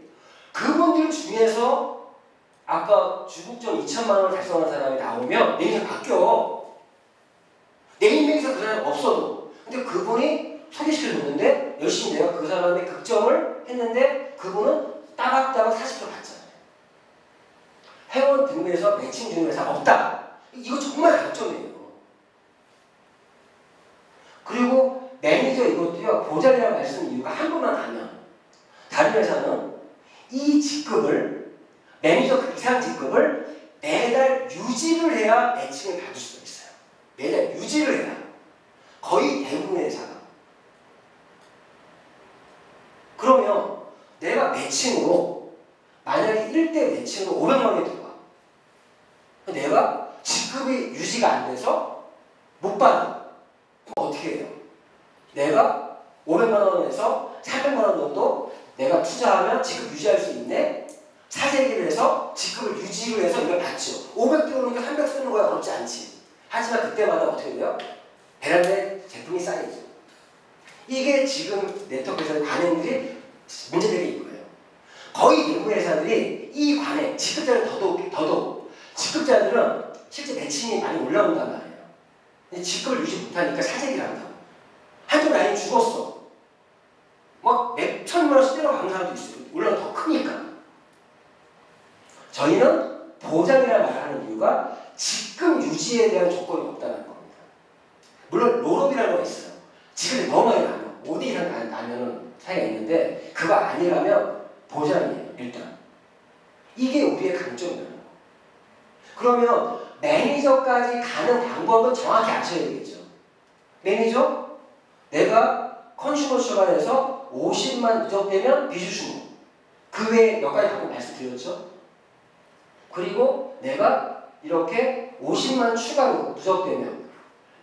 그분들 중에서 아까 주국점 2천만 원을 달성한 사람이 나오면 내 인생 바뀌어. 내 인생에서 그 사람이 없어도. 근데 그분이 소개시켜줬는데 열심히 내가 그 사람의 극점을 했는데 그분은 따박따박 40% 받잖아요. 회원 등급에서 매칭 주는 회사 없다. 이거 정말 강점이에요. 그리고 매니저 이것도요, 보장이라고 말씀 이유가 한 번만 하면 다른 회사는 이 직급을, 매니저 그 이상 직급을 매달 유지를 해야 매칭을 받을 수가 있어요. 매달 유지를 해야. 거의 대부분의 회사가. 그러면 내가 매칭으로 만약에 1대 매칭으로 500만 원이 들어와. 내가 직급이 유지가 안 돼서 못 받아. 그럼 어떻게 해요? 내가 500만 원에서 300만 원 정도 내가 투자하면 직급 유지할 수 있네. 사재기를 해서 직급을 유지를 해서 이걸 받죠. 500 들어오니까 300 쓰는 거야 어렵지 않지. 하지만 그때마다 어떻게 돼요? 베란다에 제품이 쌓이죠. 이게 지금 네트워크에서 관행들이 문제되는 이거예요. 거의 대부분의 회사들이 이 관행, 직급자는 더더욱 직급자들은 실제 매칭이 많이 올라온단 말이에요. 근데 직급을 유지 못하니까 사재기를 한다고. 한쪽 라인이 죽었어. 막 몇 천만 원씩 때려가는 사람도 있어요. 올라가 더 크니까. 저희는 보장이라는 말을 하는 이유가 직급 유지에 대한 조건이 없다는 겁니다. 물론 롤업이라는 거 있어요. 직급이 너무 많이 나면 5대 이상 나면은 차이가 있는데 그거 아니라면 보장이에요. 일단. 이게 우리의 강점이에요. 그러면 매니저까지 가는 방법은 정확히 아셔야 되겠죠. 매니저? 내가 컨슈머 출발해서 50만 누적되면 비주주무. 그 외에 몇 가지 방법 말씀드렸죠. 그리고 내가 이렇게 50만 추가로 누적되면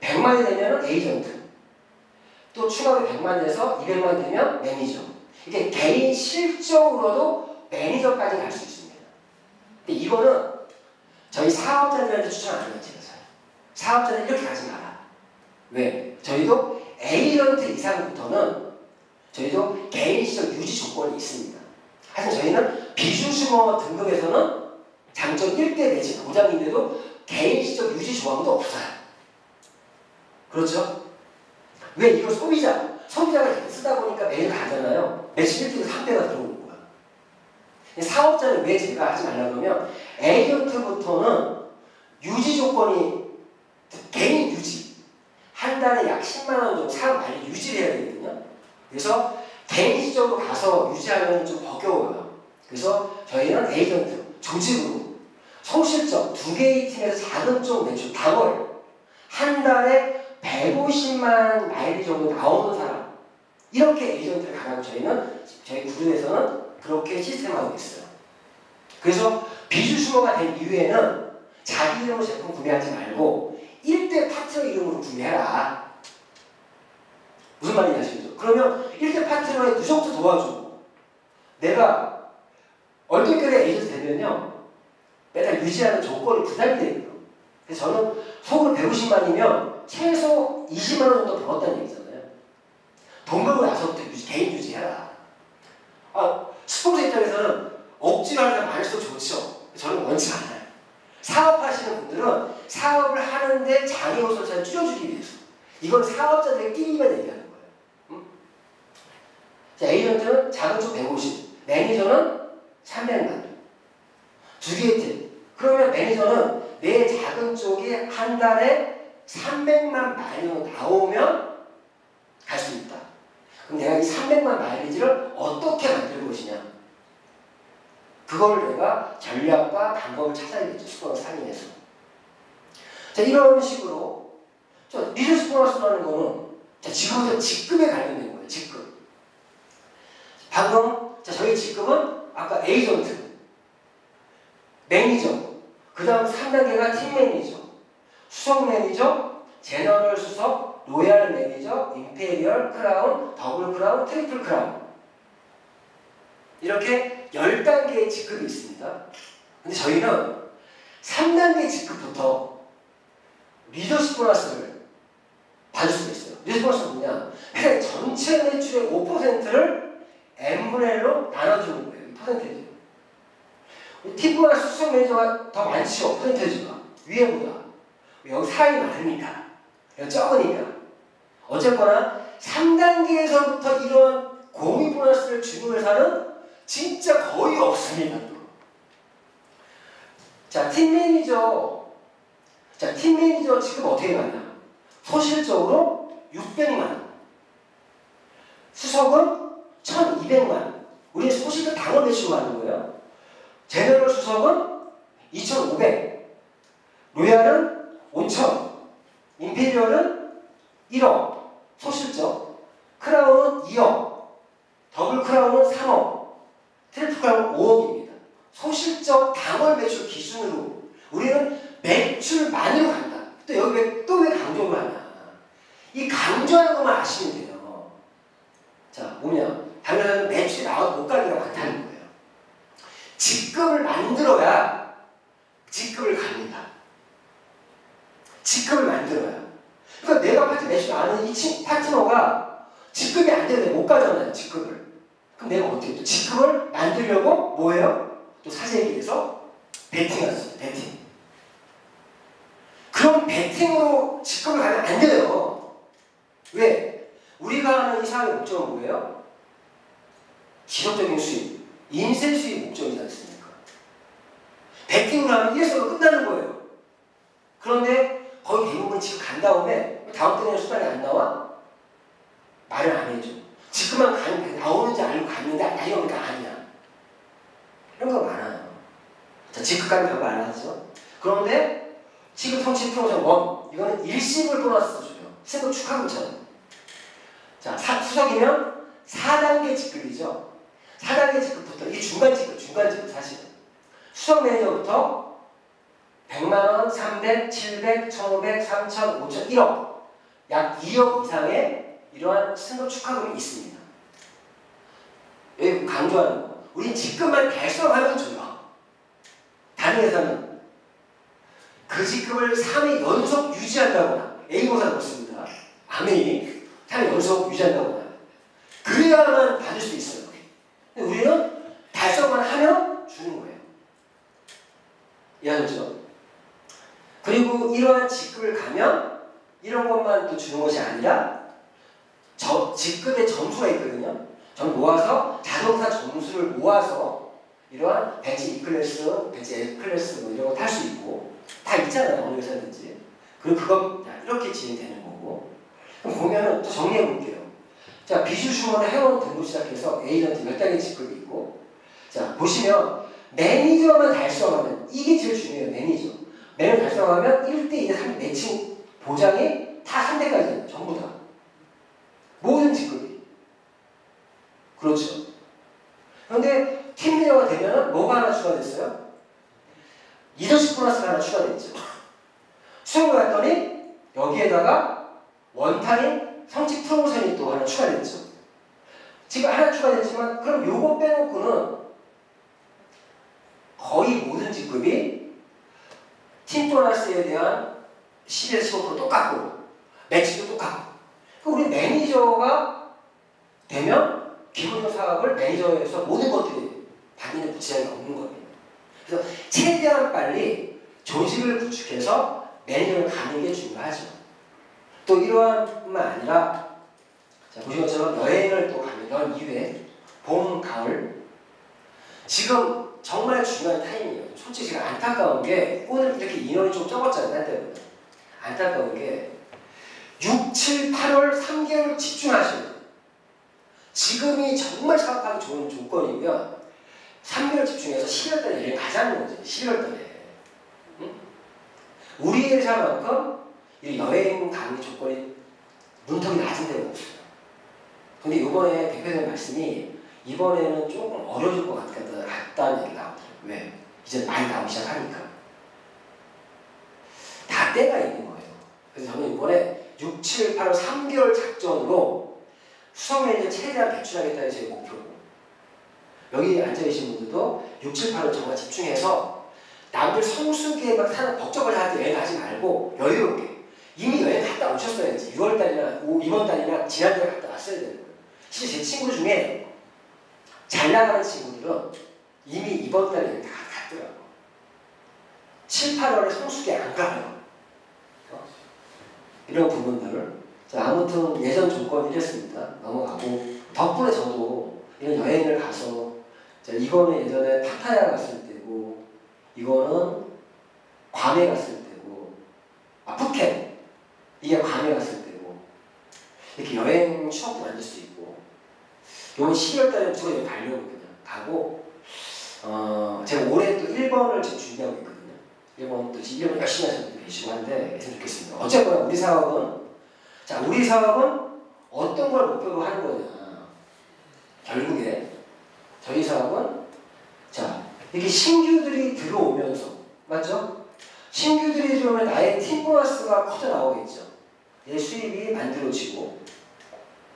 100만이 되면 에이전트. 또 추가로 100만 돼서 200만 되면 매니저. 이게 개인 실적으로도 매니저까지 갈 수 있습니다. 근데 이거는 저희 사업자들한테 추천 안 해요. 제가 사업자들 이렇게 가지 마라. 왜? 저희도 에이전트 이상부터는 저희도 개인 실적 유지 조건이 있습니다. 하지만 저희는 비주주머 등급에서는 장점 1대 매칭 보장인데도 개인 실적 유지 조항도 없어요. 그렇죠? 왜? 이걸 소비자가 쓰다 보니까 매일 가잖아요. 매칭 1대에서 3대가 들어오는 거야. 사업자는 왜 제가 하지 말라고 하면 에이전트부터는 유지 조건이 개인 유지 한 달에 약 10만 원 정도 사업 많이 유지를 해야 되거든요. 그래서 개인적으로 가서 유지하면 좀 버거워요. 그래서 저희는 에이전트 조직으로 소실적 2개의 팀에서 작은 쪽 매출 당월 한 달에 150만 마일리 정도 나오는 사람 이렇게 에이전트를 가라고 저희는 저희 그룹에서는 그렇게 시스템하고 있어요. 그래서 비주주머가 된 이후에는 자기 이름으로 제품 구매하지 말고 1대 파트너 이름으로 구매해라. 무슨 말인지 아시겠죠? 그러면 1대 파트너의 누적도 도와주고 내가 얼떨결에 에이전트 되면요 매달 유지하는 조건이 부담이 돼요. 그래서 저는 속으로 150만이면 최소 20만 원 정도 벌었다는 얘기잖아요. 돈 벌고 나서부터 개인 유지해라. 스폰서 입장에서는 억지로 하는 사람 많을수록 좋죠. 저는 원치 않아요. 사업하시는 분들은 사업을 하는데 장애우선차를 줄여주기 위해서 이건 사업자들의 끼리만 얘기하는 거예요. 자, 에이전트는 작은 쪽 150, 매니저는 300만. 2개의 팀. 그러면 매니저는 내 작은 쪽이 한 달에 300만 마일로 나오면 갈 수 있다. 그럼 내가 이 300만 마일리지를 어떻게 만들 것이냐? 그걸 내가 전략과 방법을 찾아야겠죠. 스코어 상인에서. 자, 이런 식으로 리더십 보너스라는 거는 자, 지금부터 직급에 관련된 거예요. 직급. 방금 저희 직급은 아까 에이전트, 매니저, 그 다음 3단계가 팀 매니저, 수석 매니저, 제너럴 수석, 로얄 매니저, 임페리얼, 크라운, 더블 크라운, 트리플 크라운. 이렇게 10단계의 직급이 있습니다. 근데 저희는 3단계 직급부터 리더십 보너스를 받을 수가 있어요. 리더십 보너스는 뭐냐? 회사의 전체 매출의 5%를 n분의 1로 나눠주는 거예요. 이 퍼센테이지. 팀 보너스 수석 매니저가 더 많죠. 퍼센테이지가. 위에보다. 여기 사람이 많으니까. 여기 적으니까. 어쨌거나 3단계에서부터 이런 공익 보너스를 주는 회사는 진짜 거의 없습니다. 자, 팀 매니저. 자, 팀 매니저 지금 어떻게 받냐? 소실적으로 600만 원. 수석은 1200만 원. 우리 소실적 당월 매출로 하는 거예요. 제너럴 수석은 2500. 로얄은 5000. 임페리얼은 1억. 소실적. 크라운은 2억. 더블 크라운은 3억. 트리플 크라운은 5억입니다. 소실적 당월 매출 기준으로 우리는 매출만으로 간다. 또 여기 또 왜 강조를 하냐? 이 강조하는 것만 아시면 돼요. 자, 뭐냐? 당연히 매출이 나와도 못 가기가 많다는 거예요. 직급을 만들어야 직급을 갑니다. 직급을 만들어야. 그러니까 내가 파트 매출 아는 이 파트너가 직급이 안 되는데 못 가잖아요. 직급을. 그럼 내가 어떻게 해? 또 직급을 만들려고 뭐예요? 또 사재기에서 베팅하죠. 베팅. 그럼 베팅으로 직급을 가면 안 돼요. 왜? 우리가 하는 이 사업의 목적은 뭐예요? 지속적인 수입, 인쇄 수입 목적이지 않습니까? 베팅으로 하면 이래서 끝나는 거예요. 그런데 거의 대부분 직급 간 다음에 다음 달에는 수당이 안 나와? 말을 안 해줘. 직급만 가는 나오는지 알고 갔는데 이러니까 아니야. 이런 거 많아요. 자, 직급 가는 방법 안 하죠. 그런데 지금 성취 프로모션 1 이거는 일시불 보너스 줘요. 세금 축하금처럼. 자, 수석이면 4단계 직급이죠. 4단계 직급부터 이 중간 직급 사실은 수석 매니저부터 100만원, 300, 700, 1500, 3000, 5000, 1억 약 2억 이상의 이러한 승급 축하금이 있습니다. 여기 강조하는 거. 우린 직급만 달성하면 줘요. 다른 회사는 그 직급을 3회 연속 유지한다거나 A고사 그렇습니다. 아메이 3회 연속 유지한다거나 그래야만 받을 수 있어요. 근데 우리는 달성만 하면 주는 거예요. 이해하셨죠? 그리고 이러한 직급을 가면 이런 것만 또 주는 것이 아니라 직급의 점수가 있거든요. 전 모아서 자동차 점수를 모아서 이러한 벤치 E클래스, 벤치 F클래스 뭐 이런 거 탈 수 있고 다 있잖아요. 어느 회사든지. 그리고 그거 이렇게 진행되는 거고. 그럼 보면은 또 정리해 볼게요. 자, 비주슈먼의 회원 등록 시작해서 에이전트 몇 단계 직급이 있고, 자, 보시면 매니저만 달성하면 이게 제일 중요해요. 매니저 달성하면 1대2의 3 매칭 보장이 다 3대까지예요. 전부 다. 모든 직급이. 그렇죠. 그런데 팀 리더가 되면 뭐가 하나 추가됐어요? 리더십 보너스가 하나 추가됐죠. 수업을 갔더니 여기에다가 원타임 성취 프로모션이 또 하나 추가됐죠. 지금 하나 추가됐지만 그럼 요거 빼놓고는 거의 모든 직급이 팀 보너스에 대한 10에서 15% 똑같고 매치도 똑같고. 우리 매니저가 되면 기본적 사업을 매니저에서 모든 것들이 받는 부채가 없는 거예요. 그래서 최대한 빨리 조직을 구축해서 매니저를 가는 게 중요하죠. 또 이러한 뿐만 아니라 자, 보신 것처럼 여행을 또 가면 연 2회 봄, 가을 지금 정말 중요한 타이밍이에요. 솔직히 제가 안타까운 게 오늘 이렇게 인원이 좀 적었잖아요. 한 때보다. 안타까운 게 6, 7, 8월 3개월 집중하시는 거예요. 지금이 정말 사업하기 좋은 조건이고요. 3개월 집중해서 12월달에 여행 가자는 거지. 12월달에. 응? 우리 회사만큼 이 여행 가는 조건이 문턱이 낮은 데가 없어요. 근데 이번에 대표님 말씀이 이번에는 조금 어려질 것 같다는 얘기 나오더라고요. 왜? 이제 많이 나오기 시작하니까. 다 때가 있는 거예요. 그래서 저는 이번에 6, 7, 8월 3개월 작전으로 수석 매니저 최대한 배출하겠다는 제 목표고, 여기 앉아계신 분들도 6, 7, 8월 정말 집중해서 남들 성수기에 막 사는 법적을 할 때 여행 가지 말고 여유롭게 이미 여행 갔다 오셨어야지. 6월달이나 이번달이나 지난달에 갔다 왔어야 되는 거예요. 실제 제 친구 중에 잘 나가는 친구들은 이미 이번달에 다 갔더라고. 7, 8월에 성수기에 안 가요. 이런 부분들을. 자, 아무튼 예전 조건이 이랬습니다. 넘어가고, 덕분에 저도 이런 여행을 가서, 자, 이거는 예전에 파타야 갔을 때고, 이거는 괌에 갔을 때고, 푸켓, 이게 괌에 갔을 때고, 이렇게 여행 추억도 만들 수 있고, 이번 12월달에 무조건 여기 가려고 그냥 가고, 제가 올해 또 1번을 지금 준비하고 있거든요. 1번 열심히 하시는 분들 계시고 한데, 했으면 좋겠습니다. 어쨌거나 우리 사업은, 자, 우리 사업은 어떤 걸 목표로 하는 거냐. 결국에 저희 사업은, 자, 이렇게 신규들이 들어오면서, 맞죠? 신규들이 들어오면 나의 팀 보너스가 커져 나오겠죠. 내 수입이 만들어지고,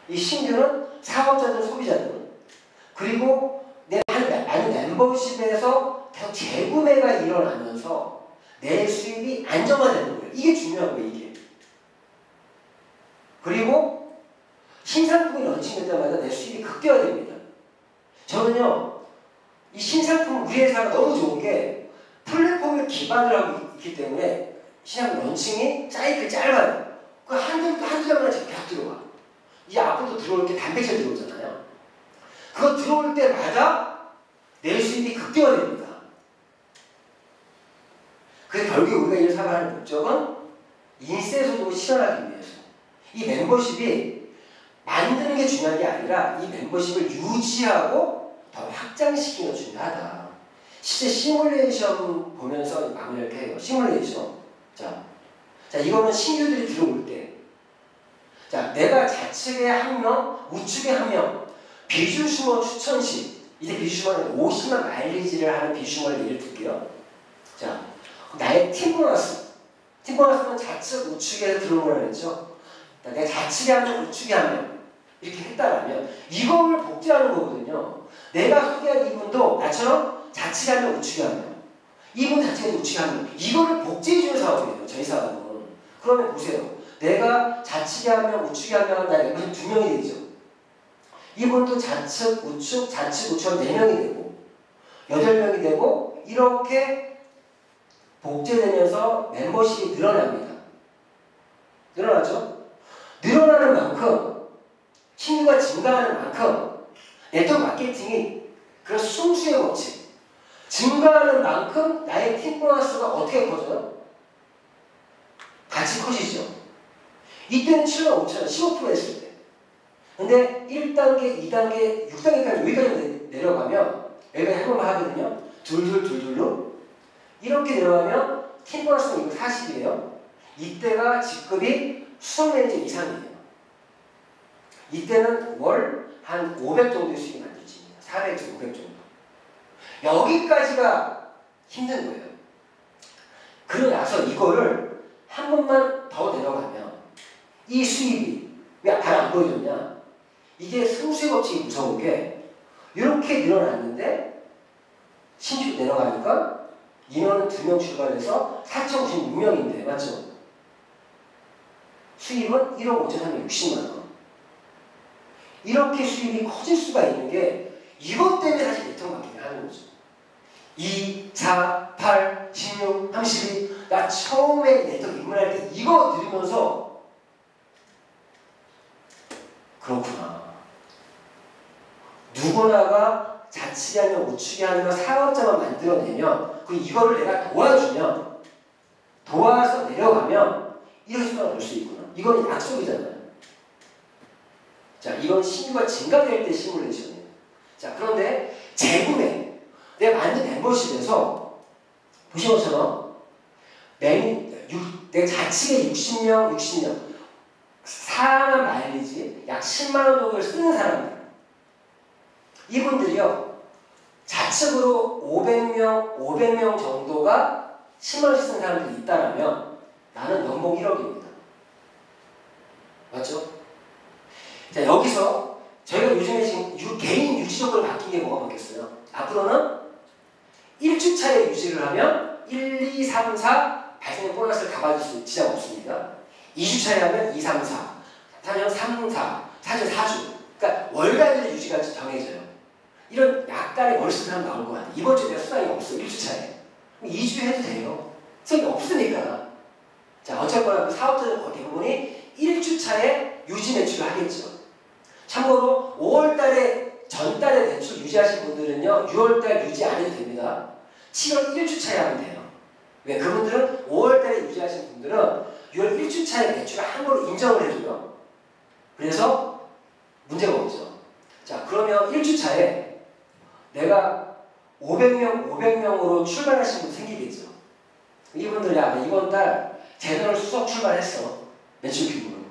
이 신규는 사업자들, 소비자들, 그리고 내 많은 멤버십에서 계속 재구매가 일어나면서 내 수입이 안정화되는 거예요. 이게 중요한 거예요, 이게. 그리고 신상품이 런칭될 때마다 내 수입이 극대화됩니다. 저는요, 이 신상품 우리 회사가 너무 좋은 게 플랫폼을 기반으로 하고 있기 때문에 신상품 런칭이 사이클이 짧아요. 그 한두 달만 계속 들어와. 이 앞으로 들어올 게 단백질 들어오잖아요. 그거 들어올 때마다 내 수입이 극대화됩니다. 그래서 결국에 우리가 이 사업을 하는 목적은 인쇄소득을 실현하기 위해서 이 멤버십이 만드는 게 중요한 게 아니라 이 멤버십을 유지하고 더 확장시키는 게 중요하다. 실제 시뮬레이션 보면서 마무리를 이렇게 해요. 시뮬레이션. 자, 이거는 신규들이 들어올 때, 자, 내가 좌측에 한 명, 우측에 한 명, 비주슈머 추천 시, 이제 비주슈머는 50만 마일리지를 하는 비주슈머를 예를 들게요. 자, 나의 팀 보너스. 팀 보너스는 좌측, 우측에 들어오는 거라 그랬죠. 내가 좌측에 하면 우측에 하면 이렇게 했다라면 이걸 복제하는 거거든요. 내가 소개한 이분도 나처럼 좌측에 하면 우측에 하면, 이분 좌측에 우측에 하면, 이거를 복제해주는 사업이에요. 저희 사업은. 그러면 보세요. 내가 좌측에 하면 우측에 하면 나 이분 2명이 되죠. 이분도 좌측, 우측, 좌측, 우측 하면 4명이 되고 8명이 되고, 이렇게 복제되면서 멤버십이 늘어납니다. 늘어나죠? 늘어나는 만큼, 신규가 증가하는 만큼 네트워크 마케팅이 그런 순수의 법칙, 증가하는 만큼 나의 팀 보너스가 어떻게 커져요? 같이 커지죠. 이때는 7만 5천 원, 15% 했을 때. 근데 1단계, 2단계, 6단계까지 여기까지 내려가면, 여기가 해볼만 하거든요. 둘로. 이렇게 내려가면 팀 보너스는 이거 40이에요. 이때가 직급이 수석 매니저 이상이에요. 이때는 월 한 500 정도의 수익이 만들어집니다. 400에서 500 정도. 여기까지가 힘든 거예요. 그러고 나서 이거를 한 번만 더 내려가면 이 수입이 왜 잘 안 보여줬냐? 이게 상수의 법칙이 무서운 게 이렇게 늘어났는데 신규 내려가니까 인원은 2명 출발해서 4,096명인데, 맞죠? 수입은 1억 5,360만 원. 이렇게 수입이 커질 수가 있는 게 이것 때문에 사실 네트워크 마케팅을 하는 거죠. 2, 4, 8, 16, 32. 나 처음에 네트워크 입문할 때 이거 들으면서 그렇구나. 누구나가 자치게 하며 우측에 하며 사업자만 만들어내면 그리고 이거를 내가 도와주면 도와서 내려가면 이런 수가 올 수 있구나. 이건 약속이잖아요. 자, 이건 신규가 증가될 때 시뮬레이션이에요. 자, 그런데 재구매 내가 만든 멤버십에서 보신 것처럼 내 자치게 60명 사람 마일리지 약 10만원 정도를 쓰는 사람들 이분들이요 좌측으로 500명 정도가 10만원씩 쓰는 사람들이 있다라면 나는 연봉 1억입니다. 맞죠? 자, 여기서 저희가 요즘에 지금 개인 유지 조건이 바뀐 게 뭐가 바뀌었어요? 앞으로는 1주차에 유지를 하면 1, 2, 3, 4 발생된 보너스를 갚아줄 수 지장 없습니다. 2주차에 하면 2, 3, 4 4년 3, 4 4년 4주 그러니까 월간으로 유지가 정해져요. 이런 약간의 머릿속에 하나 나올 것 같아요. 이번 주에 내가 수당이 없어 1주차에 2주 해도 돼요. 수당이 없으니까. 자, 어쨌거나 그 사업자들 대부분이 1주차에 유지 매출을 하겠죠. 참고로 5월달에 전달에 매출 유지하신 분들은요 6월달 유지 안 해도 됩니다. 7월 1주차에 하면 돼요. 왜? 그분들은 5월달에 유지하신 분들은 6월 1주차에 매출을 한 걸로 인정을 해줘요. 그래서 문제가 없죠. 자, 그러면 1주차에 내가 500명으로 출발하신 분 생기겠죠. 이분들이 이번 달 제너럴 수석 출발했어. 매출 규모로.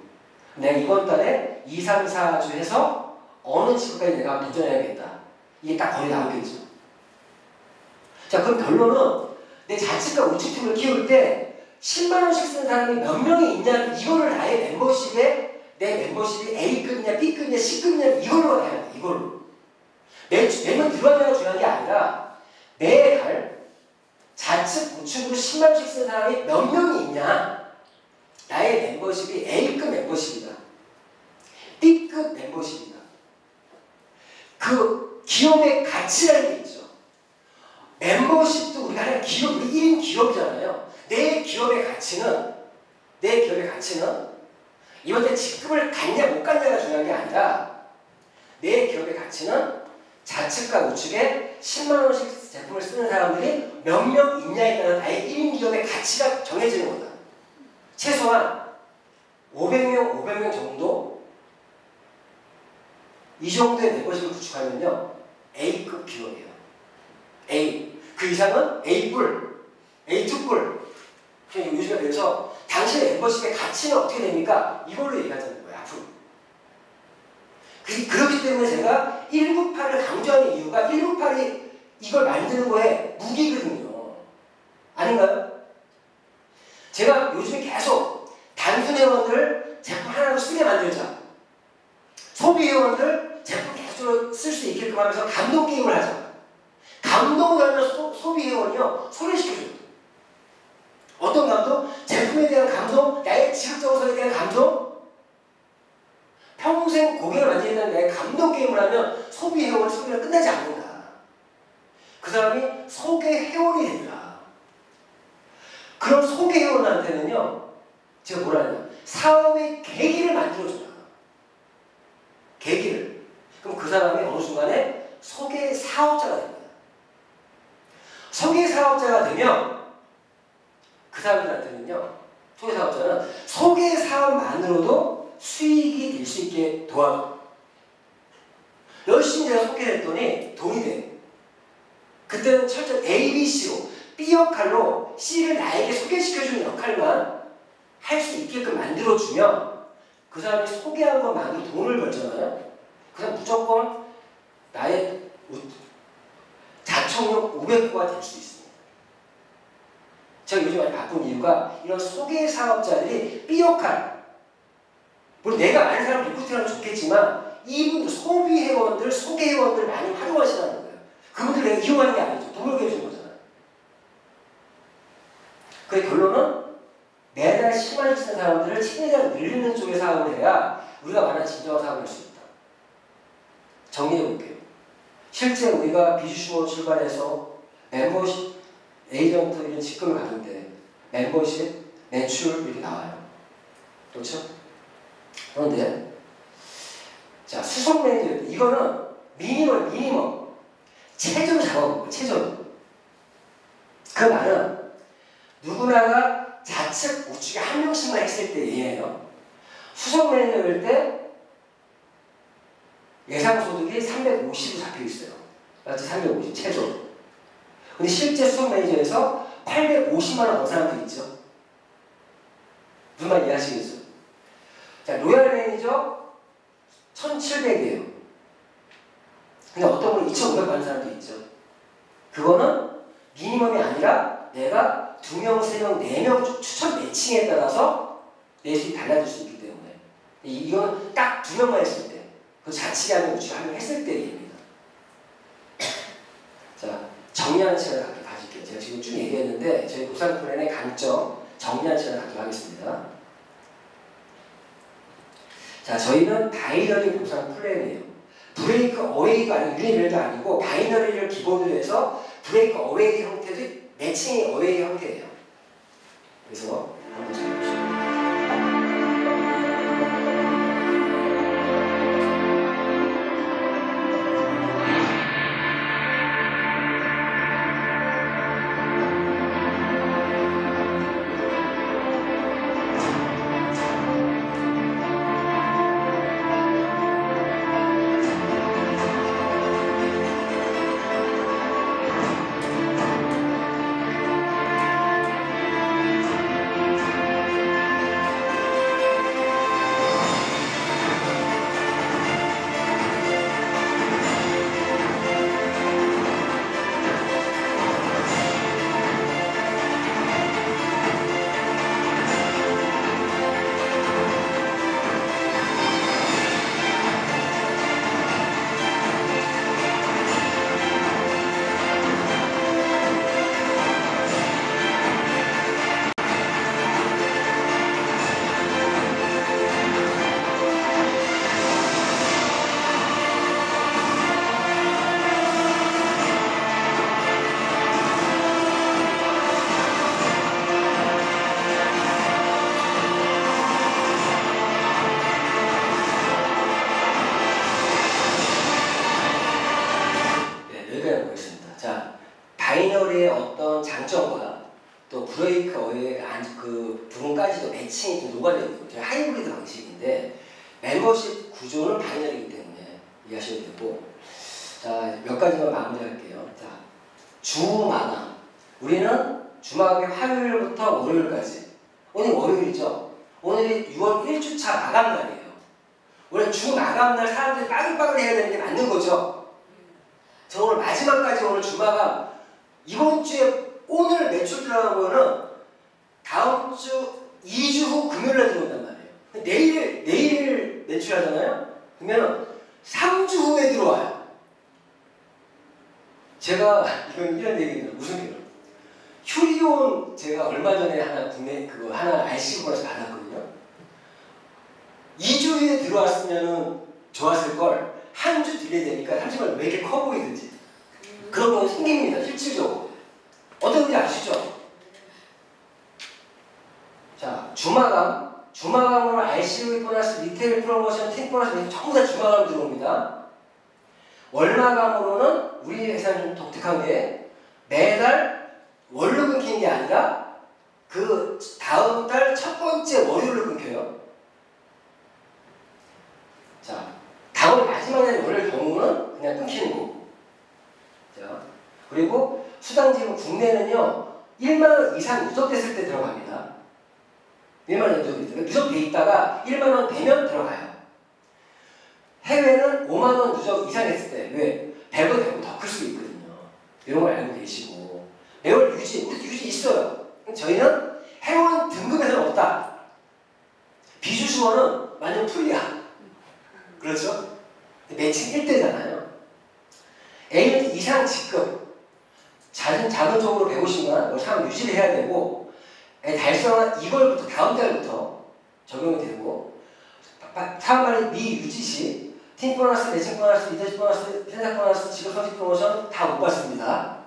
내가 이번 달에 2, 3, 4주 해서 어느 직업까지 내가 도전해야겠다. 이게 딱 거의 나오겠죠. 자, 그럼 결론은 내 자치과 우측팀을 키울 때 10만원씩 쓰는 사람이 몇 명이 있냐 이거를 나의 멤버십에 내 멤버십이 A급이냐 B급이냐 C급이냐 이걸로 해야 돼. 이걸로. 매년 들어가냐가 중요한 게 아니라 매달 좌측 우측으로 10만원씩 쓰는 사람이 몇 명이 있냐 나의 멤버십이 A급 멤버십이다. B급 멤버십이다. 그 기업의 가치라는 게 있죠. 멤버십도 우리가 하나의 기업, 우리 1인 기업이잖아요. 내 기업의 가치는 이번 때 직급을 갔냐 못 갔냐가 중요한 게 아니라 내 기업의 가치는 좌측과 우측에 10만원씩 제품을 쓰는 사람들이 몇 명 있냐에 따라 나의 1인 기업의 가치가 정해지는 거다. 최소한 500명 정도 이 정도의 멤버십을 구축하면요 A급 기업이에요. A. 그 이상은 A뿔, A2뿔. 요즘에 그래서 당신의 멤버십의 가치는 어떻게 됩니까? 이걸로 얘기하자는 거예요. 앞으로. 그렇기 때문에 제가 198을 강조하는 이유가 198이 이걸 만드는 거에 무기거든요. 아닌가요? 제가 요즘에 계속 단순 회원들 제품 하나로 쓰게 만들자. 소비 회원들 제품 계속 쓸 수 있게끔 하면서 감동 게임을 하자. 감동을 하면 소비 회원이요 소외시켜줘요. 어떤 감동? 제품에 대한 감동, 나의 지적 정서에 대한 감동. 평생 고객을 만지는 나의 감동 게임을 하면 소비 회원 소비가 끝나지 않는다. 그 사람이 소개 회원이 된다. 그런 소개 회원한테는요, 제가 뭐라 하냐, 사업의 계기를 만들어준다. 계기를. 그럼 그 사람이 어느 순간에 소개 사업자가 됩니다. 소개 사업자가 되면 그 사람들한테는요, 소개 사업자는 소개 사업만으로도 수익이 될 수 있게 도와줘. 열심히 내가 소개를 했더니 돈이 돼. 그때는 철저히 ABC로 B 역할로 C를 나에게 소개시켜주는 역할만 할 수 있게끔 만들어주면 그 사람이 소개한 것만으로 돈을 벌잖아요. 그 사람 무조건 나의 자청력 500%가 될 수 있습니다. 제가 요즘 많이 바쁜 이유가 이런 소개 사업자들이 B 역할, 물론 내가 많은 사람을 리크루트하면 좋겠지만 이분들 소비 회원들, 소개 회원들 많이 활용하시라는 거예요. 그분들 내가 이용하는 게 아니죠. 돈을 벌어주는 거잖아요. 그 결론은 매달 10만원 쓰는 사람들을 최대한 늘리는 쪽의 사업을 해야 우리가 말하는 진정한 사업을 할 수 있다. 정리해 볼게요. 실제 우리가 비주슈머 출발해서 멤버십, 에이전트 이런 직급을 가는데 멤버십, 매출 이렇게 나와요. 그렇죠? 그런데 자 수석 매니저 이거는 미니멈 체조로 잡아볼 거예요. 체조로. 그 말은 누구나가 좌측 우측에 한 명씩만 했을 때 얘예요. 수석 매니저일 때 예상소득이 350이 잡혀 있어요. 맞지? 350 최저. 근데 실제 수석 매니저에서 850만 원 번 사람도 있죠. 무슨 말 이해하시겠죠? 자, 로얄 매니저 1700이에요. 근데 어떤 분은 2500 받는 사람도 있죠. 그거는 미니멈이 아니라 내가 2명, 3명, 4명 추천 매칭에 따라서 내 수익이 달라질 수 있기 때문에 이건 딱 2명만 했을 때 그 자치기 하면 우측 한명 했을 때 얘기입니다. 자, 정리하는 시간을 가질게요. 제가 지금 쭉 얘기했는데 저희 보상 플랜의 강점 정리하는 시간을 갖도록 하겠습니다. 자, 저희는 바이너리 보상 플랜이에요. 브레이크 어웨이도 아니고 유니벨도 아니고 바이너리를 기본으로 해서 브레이크 어웨이 형태도 매칭이 어웨이 형태예요. 그래서 한번 잘 보시죠. 바이너리의 어떤 장점과 또 브레이크 어웨이 그 부분까지도 매칭이 좀 녹아져 있는 거죠. 하이브리드 방식인데 멤버십 구조는 바이너리이기 때문에 이해하셔야 되고, 자, 몇 가지만 마무리할게요. 자, 주마감. 우리는 주말에 화요일부터 월요일까지. 오늘 월요일이죠. 오늘이 6월 1주차 마감 날이에요. 원래 주 마감 날 사람들이 빠글빠글 해야 되는 게 맞는 거죠. 저 오늘 마지막까지 오늘 주마감, 이번 주에 오늘 매출 들어간 거는 다음 주 2주 후 금요일에 들어온단 말이에요. 내일 매출하잖아요. 그러면 3주 후에 들어와요. 제가 이건 이런 얘기입니다. 무슨 얘기예요? 휴리온 제가 얼마 전에 하나 국내 그거 하나 RC고에서 받았거든요. 2주 후에 들어왔으면은 좋았을 걸 한 주 딜레이 되니까 잠시만 왜 이렇게 커 보이든지 그런 거 생깁니다. 실질적으로. 어떤 건지 아시죠? 자, 주마감으로 RCV 보너스, 리테일 프로모션, 팀 보너스 전부 다 주마감 들어옵니다. 월마감으로는 우리 회사는 좀 독특한 게 매달 월로 끊기는 게 아니라 그 다음 달 첫 번째 월요일로 끊겨요. 자, 다음 마지막 날 월요일 경우는 그냥 끊기는 거고. 자, 그리고 수당지금 국내는요 1만원 이상 누적됐을 때 들어갑니다. 1만원 누적돼 있다가 1만원 되면 들어가요. 해외는 5만원 누적 이상 했을 때, 왜? 100원 되고 더 클 수 있거든요. 이런 걸 알고 계시고. 매월 우리도 유지 있어요. 저희는 회원 등급에서는 없다. 비주슈어는 완전 풀이야. 그렇죠? 매칭 1대잖아요. A 이상 직급, 자본적으로 150만 원 상황 유지를 해야 되고, 달성한 이걸부터 다음 달부터 적용이 되고, 사업만의 미유지 시 팀 보너스, 매칭 보너스, 리더십 보너스, 회사 보너스, 직업 성직 프로모션 다 못 받습니다.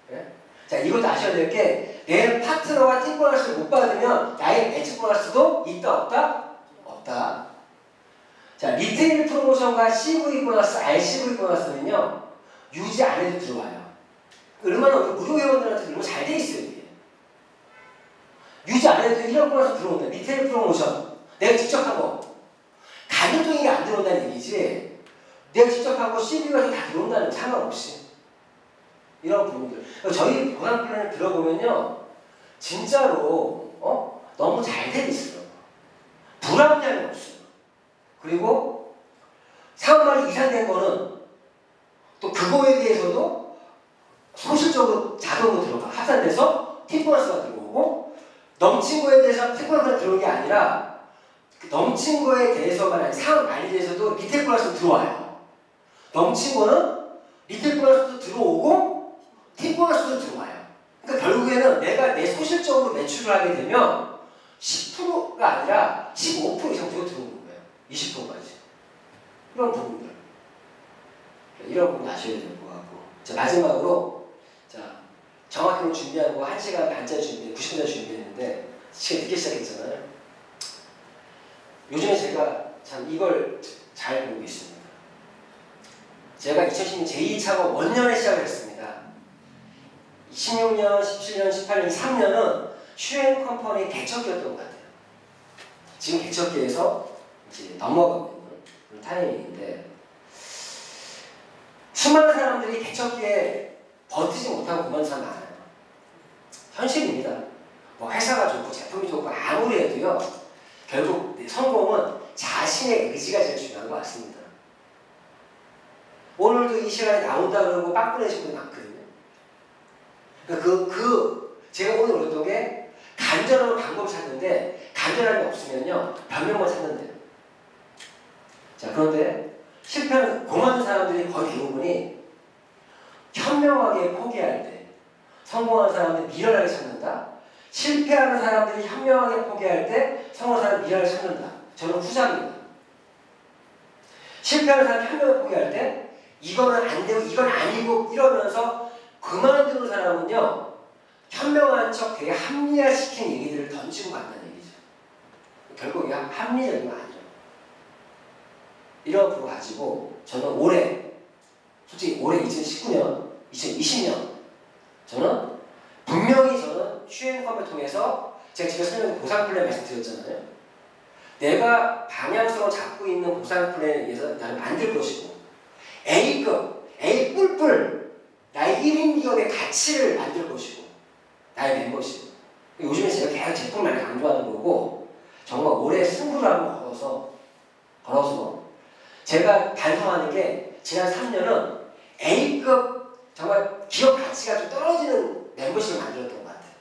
네? 자, 이것도 아셔야 될 게, 내 파트너와 팀 보너스를 못 받으면 나의 매칭 보너스도 있다 없다? 없다. 자, 리테일 프로모션과 CV 보너스, RCV 보너스는요, 유지 안 해도 들어와요. 얼마나 우리 무료 회원들한테 얼마나 잘 돼 있어요 이게. 유지 안 해도 1억 플러스 들어온다. 리테일 프로모션 내가 직접 하고 가격 동인이 안 들어온다는 얘기지. 내가 직접 하고 CB가 다 들어온다는 상관없이 이런 부분들. 저희 보상 플랜을 들어보면요, 진짜로 너무 잘 돼 있어요. 불합리함이 없어요. 그리고 상업만이 이상된 거는 또 그거에 대해서도 소실적으로 자동으로 들어가 합산돼서 팀보너스가 들어오고, 넘친 거에 대해서 팀보너스가 들어오는 게 아니라 넘친 거에 대해서만 아니라 상업 말에 대해서도 리테일 보너스가 들어와요. 넘친 거는 리테일 보너스도 들어오고 팀 보너스도 들어와요. 그러니까 결국에는 내가 내 소실적으로 매출을 하게 되면 10%가 아니라 15% 이상 들어오는 거예요. 20%까지. 이런 부분들. 이런 부분 아셔야 될 것 같고. 자, 마지막으로, 자, 정확히 준비한 거 1시간 반짜리 90분짜리 준비했는데, 시간 늦게 시작했잖아요. 요즘에 제가 참 이걸 잘 보고 있습니다. 제가 2016년 제2차가 원년에 시작을 했습니다. 16년, 17년, 18년, 3년은 슈행 컴퍼니 개척기였던 것 같아요. 지금 개척기에서 이제 넘어가고 있는 그런 타이밍인데, 수많은 사람들이 개척기에 버티지 못하고 그만 사람 많아요. 현실입니다. 뭐 회사가 좋고 제품이 좋고 아무리 해도요, 결국 성공은 자신의 의지가 제일 중요한 것 같습니다. 오늘도 이 시간에 나온다 그러고 빠꾸내신 분이 많거든요. 제가 오늘 그랬던 게, 간절한 방법을 찾는데 간절함이 없으면요 변명만 찾는데요. 자, 그런데 실패하는 고만한 사람들이 거의 대부분이 현명하게 포기할 때, 성공하는 사람들이 미련하게 찾는다. 실패하는 사람들이 현명하게 포기할 때 성공하는 사람들이 미련하게 찾는다. 저는 후자입니다. 실패하는 사람이 현명하게 포기할 때 이거는 안 되고 이건 아니고 이러면서 그만두는 사람은요, 현명한 척 되게 합리화시킨 얘기들을 던지고 간다는 얘기죠. 결국 이게 합리적인 거 아니죠. 이런 부분 가지고 저는 솔직히 올해 2019년, 2020년 저는 분명히 슈행컴을 통해서 제가 지금 설명한 보상 플랜 말씀드렸잖아요. 내가 방향성을 잡고 있는 보상 플랜에 의해서 나를 만들 것이고, A급, A 뿔뿔 나의 1인 기업의 가치를 만들 것이고, 나의 멤버십. 요즘에 제가 계속 제품 많이 강조하는 거고, 정말 올해 승부를 한번 걸어서 제가 달성하는 게, 지난 3년은 A급 정말 기업 가치가 좀 떨어지는 멤버십을 만들었던 것 같아요.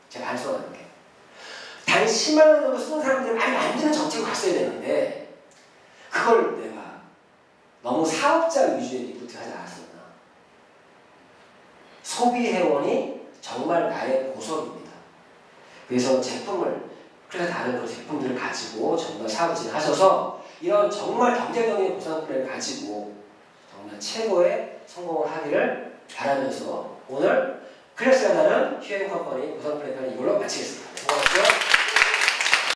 제가 달성하는 게. 단 10만 원 정도 쓰는 사람들이 많이 만드는 정책을 갔어야 되는데, 그걸 내가 너무 사업자 위주의 리부트 하지 않았었나. 소비회원이 정말 나의 보석입니다. 그래서 그래서 다른 그런 제품들을 가지고 정말 사업을 진행하셔서 이런 정말 경제적인 보상 플랜을 가지고 정말 최고의 성공을 하기를 바라면서 오늘 클래스가 다른 슈행 컴퍼니 보상 플랜을 이걸로 마치겠습니다. 고맙고요.